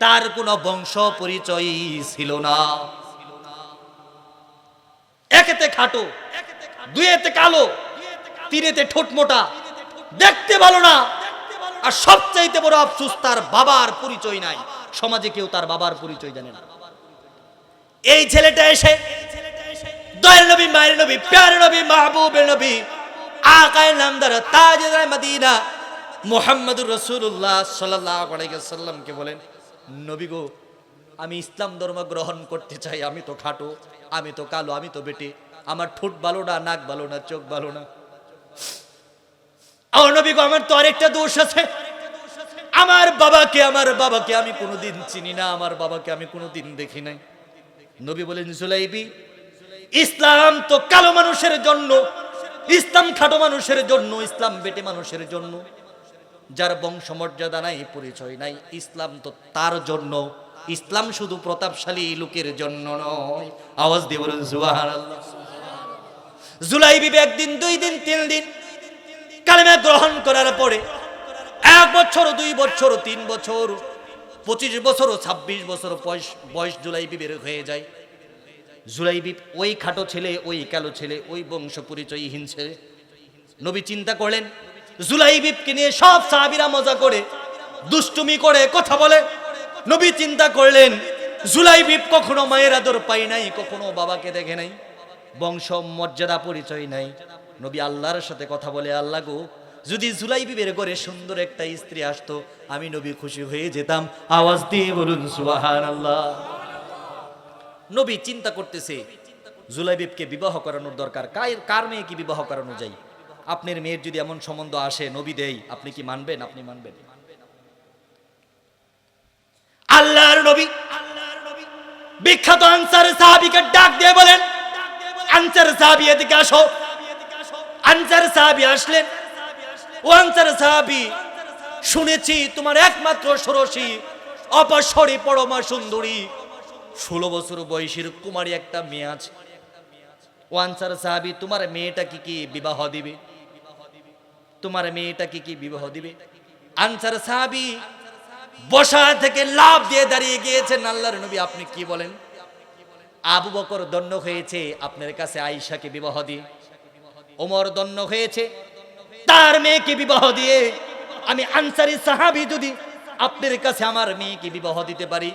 তার কোনো বংশ পরিচয় ছিল না। একেতে খাটো, দুইতে কালো, তিনেতে ঠোঁট মোটা, দেখতে ভালো না। আর সবচাইতে বড় আফসোস, তার বাবার পরিচয় নাই। সমাজে কেউ তার বাবার পরিচয় জানে না। এই ছেলেটা এসে দয়ার নবী, মায়ের নবী, প্যার নবী, মাহবুবের নবী, আকায়ে নামদার, তাজদার মদিনা মুহাম্মদুর রাসূলুল্লাহ সাল্লাল্লাহু আলাইহি ওয়াসাল্লামকে বলেন, নবী গো, আমি ইসলাম ধর্ম গ্রহণ করতে চাই। আমি তো খাটো, আমি তো কালো, আমি তো বেটে, আমার ঠোঁট ভালো না, নাক ভালো না, চোখ ভালো না। ও নবী গো, আমার তো আরেকটা দোষ আছে। আমার বাবাকে আমি কোনোদিন চিনি না, আমার বাবাকে আমি কোনোদিন দেখি নাই। নবী বলেন, জুলাইবি, ইসলাম তো কালো মানুষের জন্য, ইসলাম খাটো মানুষের জন্য, ইসলাম বেটে মানুষের জন্য, যার বংশমর্যাদা নাই, পরিচয় নাই। ইসলাম তো তার জন্য। ইসলাম শুধু প্রতাপশালী লোকের জন্য নয়। আওয়াজ দিয়ে বলুন সুবহানাল্লাহ। জুলাইবিব 1 দিন, 2 দিন, 3 দিন কালেমা গ্রহণ করার পরে 1 বছর, 2 বছর, 3 বছর 25 বছর ও 26 বছর বয়স জুলাইবিবের হয়ে যায়। জুলাইবিব ওই খাটো ছেলে, ওই কালো ছেলে, ওই বংশ পরিচয়হীন ছেলে। নবী চিন্তা করলেন জুলাইবিবকে নিয়ে সব সাহাবীরা মজা করে, দুষ্টুমি করে, কথা বলে। নবী চিন্তা করলেন জুলাইবিব কখনো মায়ের আদর পাই নাই, কখনো বাবাকে দেখে নাই, বংশ মর্যাদা পরিচয় নাই। নবী আল্লাহর সাথে কথা বলে, আল্লাহ গো, যদি জুলাইবিবের ঘরে সুন্দর একটা স্ত্রী আসতো, আমি নবী খুশি হয়ে যেতাম। আওয়াজ দিয়ে বলুন সুবহানাল্লাহ। নবী চিন্তা করতেছে জুলাইবিবকে বিবাহ করানোর দরকার। কার মেয়েকে বিবাহ করানো যায়? আপনার মেয়ের যদি এমন সম্বন্ধ আসে, নবী দেই, আপনি কি মানবেন? আপনি মানবেন? আল্লাহর নবী বিখ্যাত আনসার সাহাবীকে ডাক দিয়ে বলেন, আনসার সাহাবী এদিকে আসো। আনসার সাহাবী আসলেন। ও আনসার সাহাবী, শুনেছি তোমার একমাত্র ষোড়শী অপসরী পরমা সুন্দরী 16 বছর বয়সের কুমারী একটা মেয়ে আছে। ও আনসার সাহাবী, তোমার মেয়েটা কি বিবাহ দিবে? তোমার মেয়েটা কি বিবাহ দিবে? আনসার সাহাবী বসা থেকে লাফ দিয়ে দাঁড়িয়ে গিয়েছেন, আল্লাহর নবী আপনি কি বলেন? আবু বকর দণ্ড হয়েছে আপনার কাছে আয়েশাকে বিবাহ দিয়ে, ওমর দণ্ড হয়েছে তার মেয়েকে বিবাহ দিয়ে। আমি আনসারী সাহাবী যদি আপনার কাছে আমার মেয়েকে বিবাহ দিতে পারি,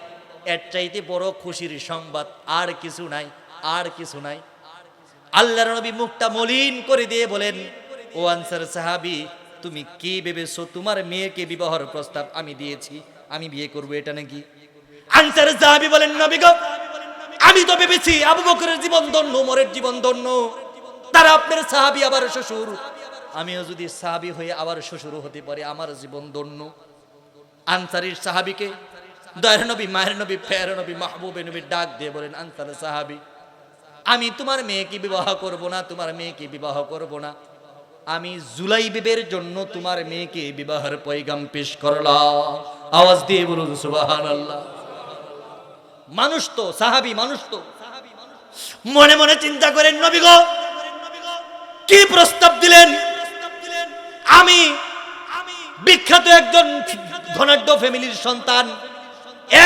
এর চাইতে বড় খুশির সংবাদ আর কিছু নাই, আর কিছু নাই। আল্লাহর নবী মুখটা মলিন করে দিয়ে বলেন, ও আনসার সাহাবী, তুমি কি ভেবেছো তোমার মেয়েকে বিবাহের প্রস্তাব আমি দিয়েছি, আমি বিয়ে করব, এটা নাকি? আনসার সাহাবী বলেন, নবী গো, আমি তো ভেবেছি আবু বকরের জীবন ধন্য, ওমরের জীবন ধন্য, তারা আপনার সাহাবী আবার শ্বশুর, আমিও যদি সাহাবী হয়ে আবার শ্বশুর হতে পারি, আমার জীবন ধন্য। আনসারীর সাহাবীকে দয়ার নবী, মায়ের নবী, ফের নবী, মাহবুবে নবী ডাক দিয়ে বলেন, আনসার সাহাবী, আমি তোমার মেয়েকে বিবাহ করব না, তোমার মেয়েকে বিবাহ করব না, আমি জুলাইবিবের জন্য তোমার মেয়েকে বিবাহের পয়গাম পেশ করলাম। আওয়াজ দিয়ে বলুন সুবহানাল্লাহ। মানুষ তো সাহাবী, মানুষ তো। মনে মনে চিন্তা করেন, নবী গো, কি প্রস্তাব দিলেন? আমি বিখ্যাত একজন ধনাঢ্য ফ্যামিলির সন্তান,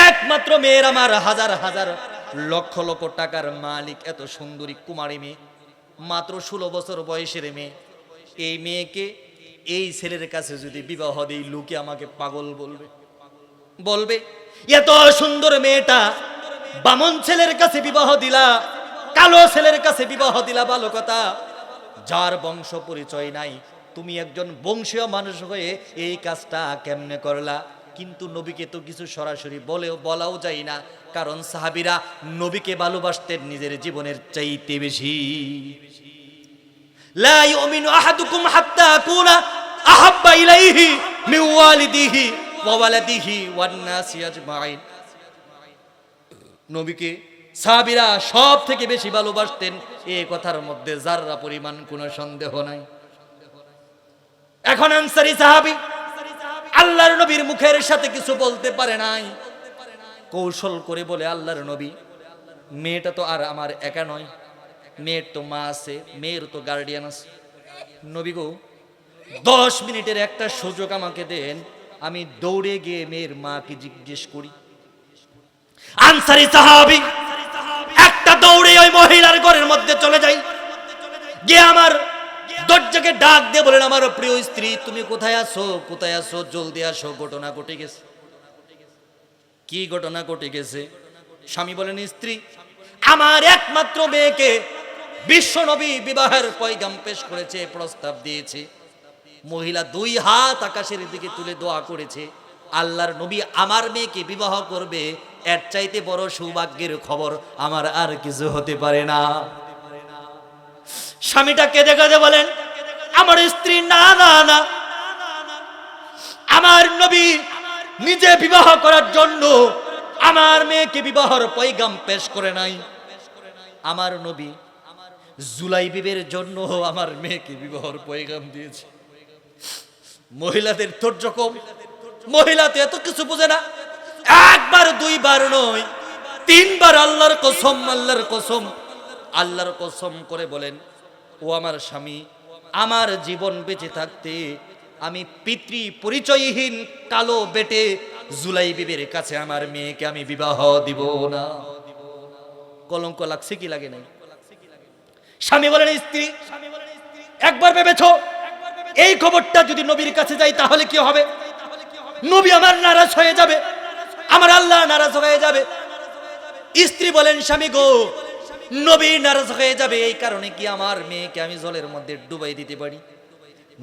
একমাত্র মেয়ের আমার হাজার হাজার লক্ষ লক্ষ টাকার মালিক, এত সুন্দরী কুমারী মেয়ে, মাত্র 16 বছর বয়সের মেয়ে। এই মেয়েকে এই ছেলের কাছে যদি বিবাহ দিই, লোকে আমাকে পাগল বলবে এত সুন্দর মেয়েটা বামন ছেলের কাছে বিবাহ দিলা, কালো ছেলের কাছে বিবাহ দিলা, ভালো কথা, যার বংশ পরিচয় নাই। তুমি একজন বংশীয় মানুষ হয়ে এই কাজটা কেমনে করলা? কিন্তু নবীকে তো কিছু সরাসরি বলাও যায় না, কারণ সাহাবীরা নবীকে ভালোবাসতেন নিজের জীবনের চাইতে বেশি। লা ইউমিনু আহাদুকুম হাত্তা আকুনা আহাব্বা ইলাইহি মিন ওয়ালিদিহি ওয়া ওয়ালাদিহি ওয়ান নাসি আজমাইন। নবীকে সাহাবীরা সব থেকে বেশি ভালোবাসতেন, এই কথার মধ্যে যাররা পরিমাণ কোনো সন্দেহ নাই। এখন আনসারী সাহাবী আল্লাহর নবীর মুখের সাথে কিছু বলতে পারে নাই, কৌশল করে বলে, আল্লাহর নবী, মেয়েটা তো আর আমার একা নয়, মেয়ের তো মা আছে, মেয়ের তো গার্ডিয়ান আছে। নবী গো, 10 মিনিটের একটা সুযোগ আমাকে দেন, আমি দৌড়ে গিয়ে মেয়ের মাকে জিজ্ঞেস করি। আনসারী সাহাবী একটা দৌড়ে ওই মহিলার ঘরের মধ্যে চলে যাই, গিয়ে আমার দরজাকে ডাক দিয়ে বলেন, আমার প্রিয় স্ত্রী, তুমি কোথায় আছো? কোথায় আছো? জলদি আসো, ঘটনা ঘটে গেছে। কি ঘটনা ঘটে গেছে? স্বামী বলেন, স্ত্রী, আমার একমাত্র মেয়েকে বিশ্বনবী বিবাহের পয়গাম পেশ করেছে, প্রস্তাব দিয়েছে। মহিলা 2 হাত আকাশের দিকে তুলে দোয়া করেছে, আল্লাহর নবী আমার মেয়েকে বিবাহ করবে, এর চাইতে বড় সৌভাগ্যের খবর আমার আর কিছু হতে পারে না। স্বামীটা কেঁদে কেঁদে বলেন, আমার স্ত্রী, না না না, আমার নবী নিজে বিবাহ করার জন্য আমার মেয়েকে বিবাহের পয়গাম পেশ করে নাই, আমার নবী জুলাইবিবের জন্য আমার মেয়েকে বিবাহের পয়গাম দিয়েছে। মহিলাদের ধৈর্য কম, মহিলাতে এত কিছু বোঝে না। একবার 2 বার নয়, 3 বার আল্লাহর কসম, আল্লাহর কসম, আল্লাহর কসম করে বলেন, ও আমার স্বামী, আমার জীবন বেঁচে থাকতে আমি পিতৃ পরিচয়হীন কালো বেটে জুলাই বিবির কাছে আমার মেয়েকে আমি বিবাহ দিব না। কলঙ্ক লাগছে কি লাগে নাই? স্বামী বলেন স্ত্রী একবার ভেবেছো এই খবরটা যদি নবীর কাছে যাই তাহলে কি হবে? নবী আমার নারাজ হয়ে যাবে, আমার আল্লাহ নারাজ হয়ে যাবে। স্ত্রী বলেন স্বামী গো, নবী নারাজ হয়ে যাবে, এই কারণে কি আমার মেয়েকে আমি জলের মধ্যে ডুবাই দিতে পারি?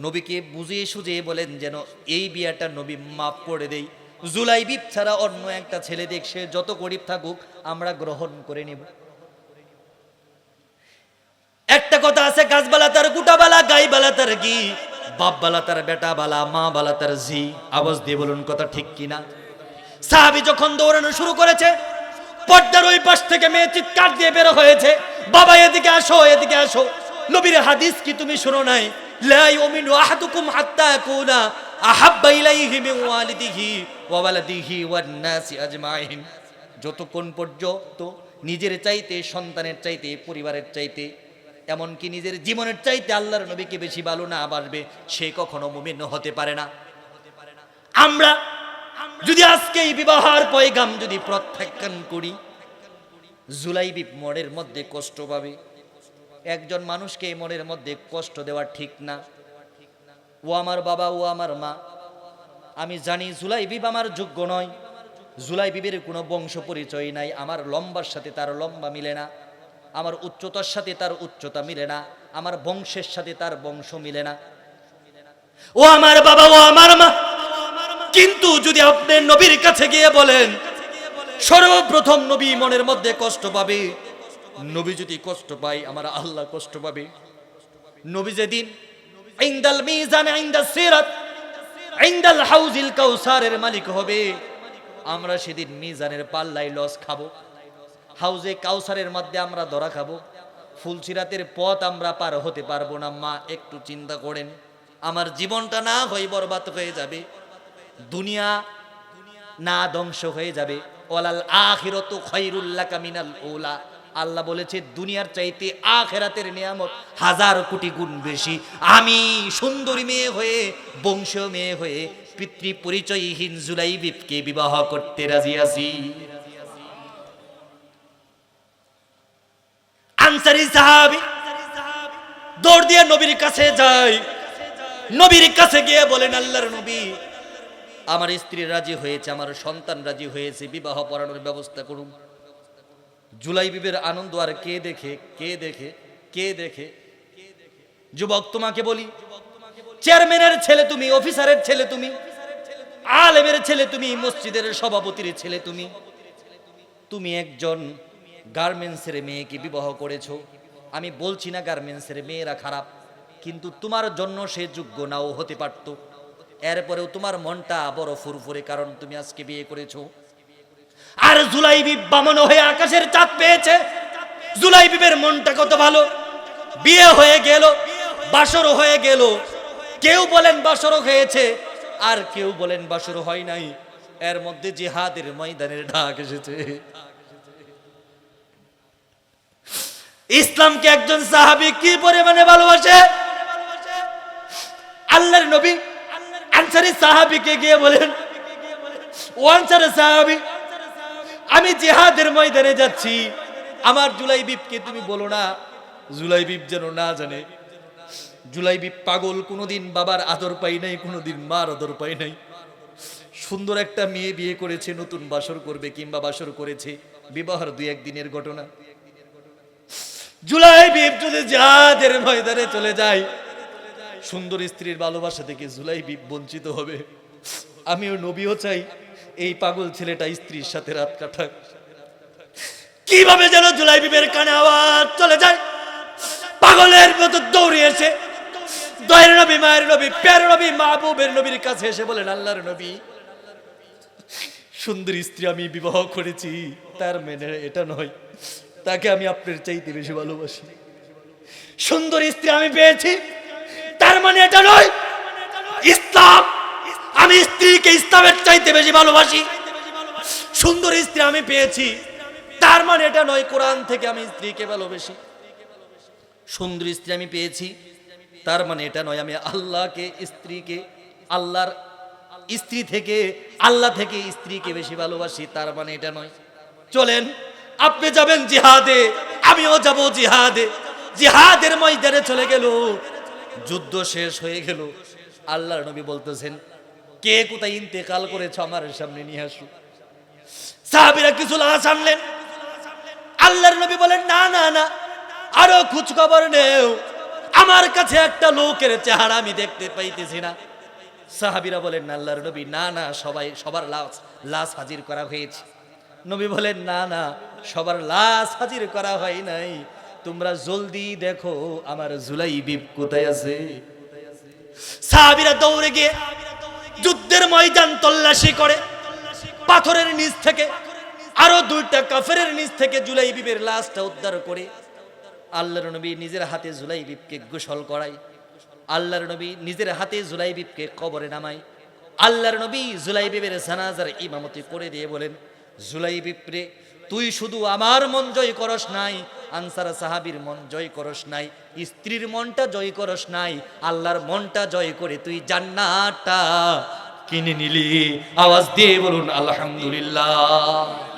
নবীকে বুঝিয়ে সুঝিয়ে বলেন যেন এই বিয়াটা নবী মাফ করে দেই। জুলাইবিব ছাড়া অন্য একটা ছেলে দেখছে যত গরিব থাকুক আমরা গ্রহণ করে নেব। একটা কথা আছে, গাছবালা তার গুটাবালা, গাইবালা তার ঘি, বাপবালা তার বেটা বালা, মা বালা তার ঝি। আওয়াজ দিয়ে বলুন কথা ঠিক কিনা? সাহাবী যখন দৌড়ানো শুরু করেছে, পর্দার ওই পাশ থেকে মেয়ে চিৎকার দিয়ে বের হয়েছে, বাবা এদিকে আসো, এদিকে আসো। নবীর হাদিস কি তুমি শুনো নাই? লা ইউমিনু আহাদুকুম হাত্তা ইয়াকুনা আহাব্বা ইলাইহি মিন ওয়ালিদিহি ওয়া ওয়ালাদিহি ওয়ান নাসি আজমাইন। যতক্ষণ পর্যন্ত নিজের চাইতে, সন্তানের চাইতে, পরিবারের চাইতে, এমনকি নিজের জীবনের চাইতে আল্লাহর নবীকে বেশি ভালো না বাসবে, সে কখনো মুমিন হতে পারে না। আমরা যদি আজকে এই বিবাহের পয়গাম যদি প্রত্যাখ্যান করি, জুলাইবিব মনের মধ্যে কষ্ট পাবে। একজন মানুষকে মনের মধ্যে কষ্ট দেওয়া ঠিক না। ও আমার বাবা, ও আমার মা, আমি জানি জুলাইবিব আমার যোগ্য নয়, জুলাইবিবের কোনো বংশ পরিচয় নাই, আমার লম্বার সাথে তার লম্বা মিলে না, আমার উচ্চতার সাথে তার উচ্চতা মিলে না, আমার বংশের সাথে তার বংশ মিলে না। ও আমার বাবা, ও আমার মা, কিন্তু যদি আপনি নবীর কাছে গিয়ে বলেন, সর্বপ্রথম নবী মনের মধ্যে কষ্ট পাবে। নবী যদি কষ্ট পায় আমার আল্লাহ কষ্ট পাবে। নবী যেদিন ইনদাল মিজান ইনদাস সিরাত ইনদাল হাউজিল কাউসারের মালিক হবে, আমরা সেদিন মিজানের পাল্লায় লস খাবো, হাউজে কাউসারের মধ্যে আমরা ধরা খাবো, ফুলসিরাতের পথ আমরা পার হতে পারবো না। মা একটু চিন্তা করেন, আমার জীবনটা না হয় বরবাদ হয়ে যাবে, দুনিয়া না ধ্বংস হয়ে যাবে। ওয়ালাল আখিরাতু খায়রুল লাকা মিনাল উলা। আল্লাহ বলেছে দুনিয়ার চাইতে আখিরাতের নিয়ামত 1000 কোটি গুণ বেশি। আমি সুন্দরী মেয়ে হয়ে, বংশীয় মেয়ে হয়ে, পিতৃ পরিচয়হীন জুলাইবিবকে বিবাহ করতে রাজি আছি। আনসারী সাহাবী দৌড় দিয়ে নবীর কাছে যায়। নবীর কাছে গিয়ে বলেন, আল্লাহর নবী, আমার স্ত্রী রাজি হয়েছে, আমার সন্তান রাজি হয়েছে, বিবাহ পড়ানোর ব্যবস্থা করুন। জুলাইবিবের আনন্দ আর কে দেখে, কে দেখে, কে দেখে? যুবক তোমাকে বলি, চেয়ারম্যানের ছেলে তুমি, অফিসারের ছেলে তুমি, আলেমের ছেলে তুমি, মসজিদের সভাপতির ছেলে তুমি, তুমি একজন গার্মেন্টসের মেয়েকে বিবাহ করেছো। আমি বলছি না গার্মেন্টসের মেয়েরা খারাপ, কিন্তু তোমার জন্য সে যোগ্য নাও হতে পারতো। এরপরেও তোমার মনটা বড় ফুরফুরে, কারণ তুমি আজকে বিয়ে করেছো। আর জুলাইবিব বামন হয়ে আকাশের চাঁদ পেয়েছে। জুলাইবিবের মনটা কত ভালো, বিয়ে হয়ে গেল, বাসর হয়ে গেল। কেউ বলেন বাসর হয়েছে, আর কেউ বলেন বাসর হয় নাই। এর মধ্যে জিহাদের ময়দানের ডাক এসেছে। ইসলামকে একজন সাহাবী কি পরিমাণে ভালোবাসে! আল্লাহর নবী আনসারী সাহাবীকে গিয়ে বলেন, ও আনসারী সাহাবী, আমি জিহাদের ময়দানে যাচ্ছি, আমার জুলাইবিবকে তুমি বলো না। জুলাইবিব যেন না জানে। জুলাইবিব পাগল, কোনোদিন বাবার আদর পাই নাই, কোনোদিন মার আদর পাই নাই। সুন্দর একটা মেয়ে বিয়ে করেছে, নতুন বাসর করবে কিংবা বাসর করেছে, বিবাহের 2-1 দিনের ঘটনা। জুলাইবিব যদি জিহাদের ময়দানে চলে যায়, সুন্দর স্ত্রীর ভালোবাসা থেকে জুলাইবিব বঞ্চিত হবে। আমিও নবীও চাই এই পাগল ছেলেটা স্ত্রীর সাথে রাত কাটাক। কিভাবে যেন জুলাইবিবের কানে আওয়াজ চলে যায়, পাগলের মতো দৌড়ে এসে দয়ের নবী, মায়ের নবী, প্যার নবী, মাহবুবের নবীর কাছে এসে বলেন, আল্লাহর নবী, সুন্দর স্ত্রী আমি বিবাহ করেছি, তার মানে এটা নয় তাকে আমি আপনার চাইতে বেশি ভালোবাসি। সুন্দর স্ত্রী আমি পেয়েছি, তার মানে এটা নয় ইসলাম, আমি স্ত্রীকে ইসলামের চাইতে বেশি ভালোবাসি। সুন্দর স্ত্রী আমি পেয়েছি, তার মানে এটা নয় কোরআন থেকে আমি স্ত্রীকে ভালোবাসি। সুন্দর স্ত্রী আমি পেয়েছি, তার মানে এটা নয় আমি আল্লাহকে, স্ত্রীকে, আল্লাহর স্ত্রী থেকে, আল্লাহ থেকে স্ত্রীকে বেশি ভালোবাসি, তার মানে এটা নয়। চলেন, আপনি যাবেন জিহাদে, আমিও যাব জিহাদে। জিহাদের ময়দানে চলে গেল, যুদ্ধ শেষ হয়ে গেল। আল্লাহর নবী বলতেছেন, কে কোথায় ইন্তেকাল করেছে আমার সামনে নিয়ে আসো। সাহাবীরা কিছু লাশ আনলেন। আল্লাহর নবী বলেন, না না না, আরো খোঁজ খবর নেও, আমার কাছে একটা লোকের চেহারা আমি দেখতে পাইতেছি না। সাহাবীরা বলেন, আল্লাহর নবী, না না, সবার লাশ হাজির করা হয়েছে। নবী বলেন, না না, সবার লাশ হাজির করা হয় নাই, তোমরা জলদি দেখো আমার জুলাইবিব কোথায় আছে। সাহাবীরা দৌড়ে গিয়ে যুদ্ধের ময়দান তল্লাশি করে, পাথরের নিচ থেকে আরো দুইটা কাফেরের নিচ থেকে জুলাইবিবের লাশটা উদ্ধার করে আল্লাহর নবী নিজের হাতে জুলাইবিবকে গোসল করায়। আল্লাহর নবী নিজের হাতে জুলাইবিবকে কবরে নামায়। আল্লাহর নবী জুলাইবিবের জানাজার ইমামতি করে দিয়ে বলেন, জুলাইবিব রে, তুই শুধু আমার মন জয় করস নাই, আনসার সাহাবীর মন জয় করস নাই, স্ত্রীর মনটা জয় করস নাই, আল্লাহর মনটা জয় করে তুই জান্নাতটা কিনে নিলি। আওয়াজ দিয়ে বলুন আলহামদুলিল্লাহ।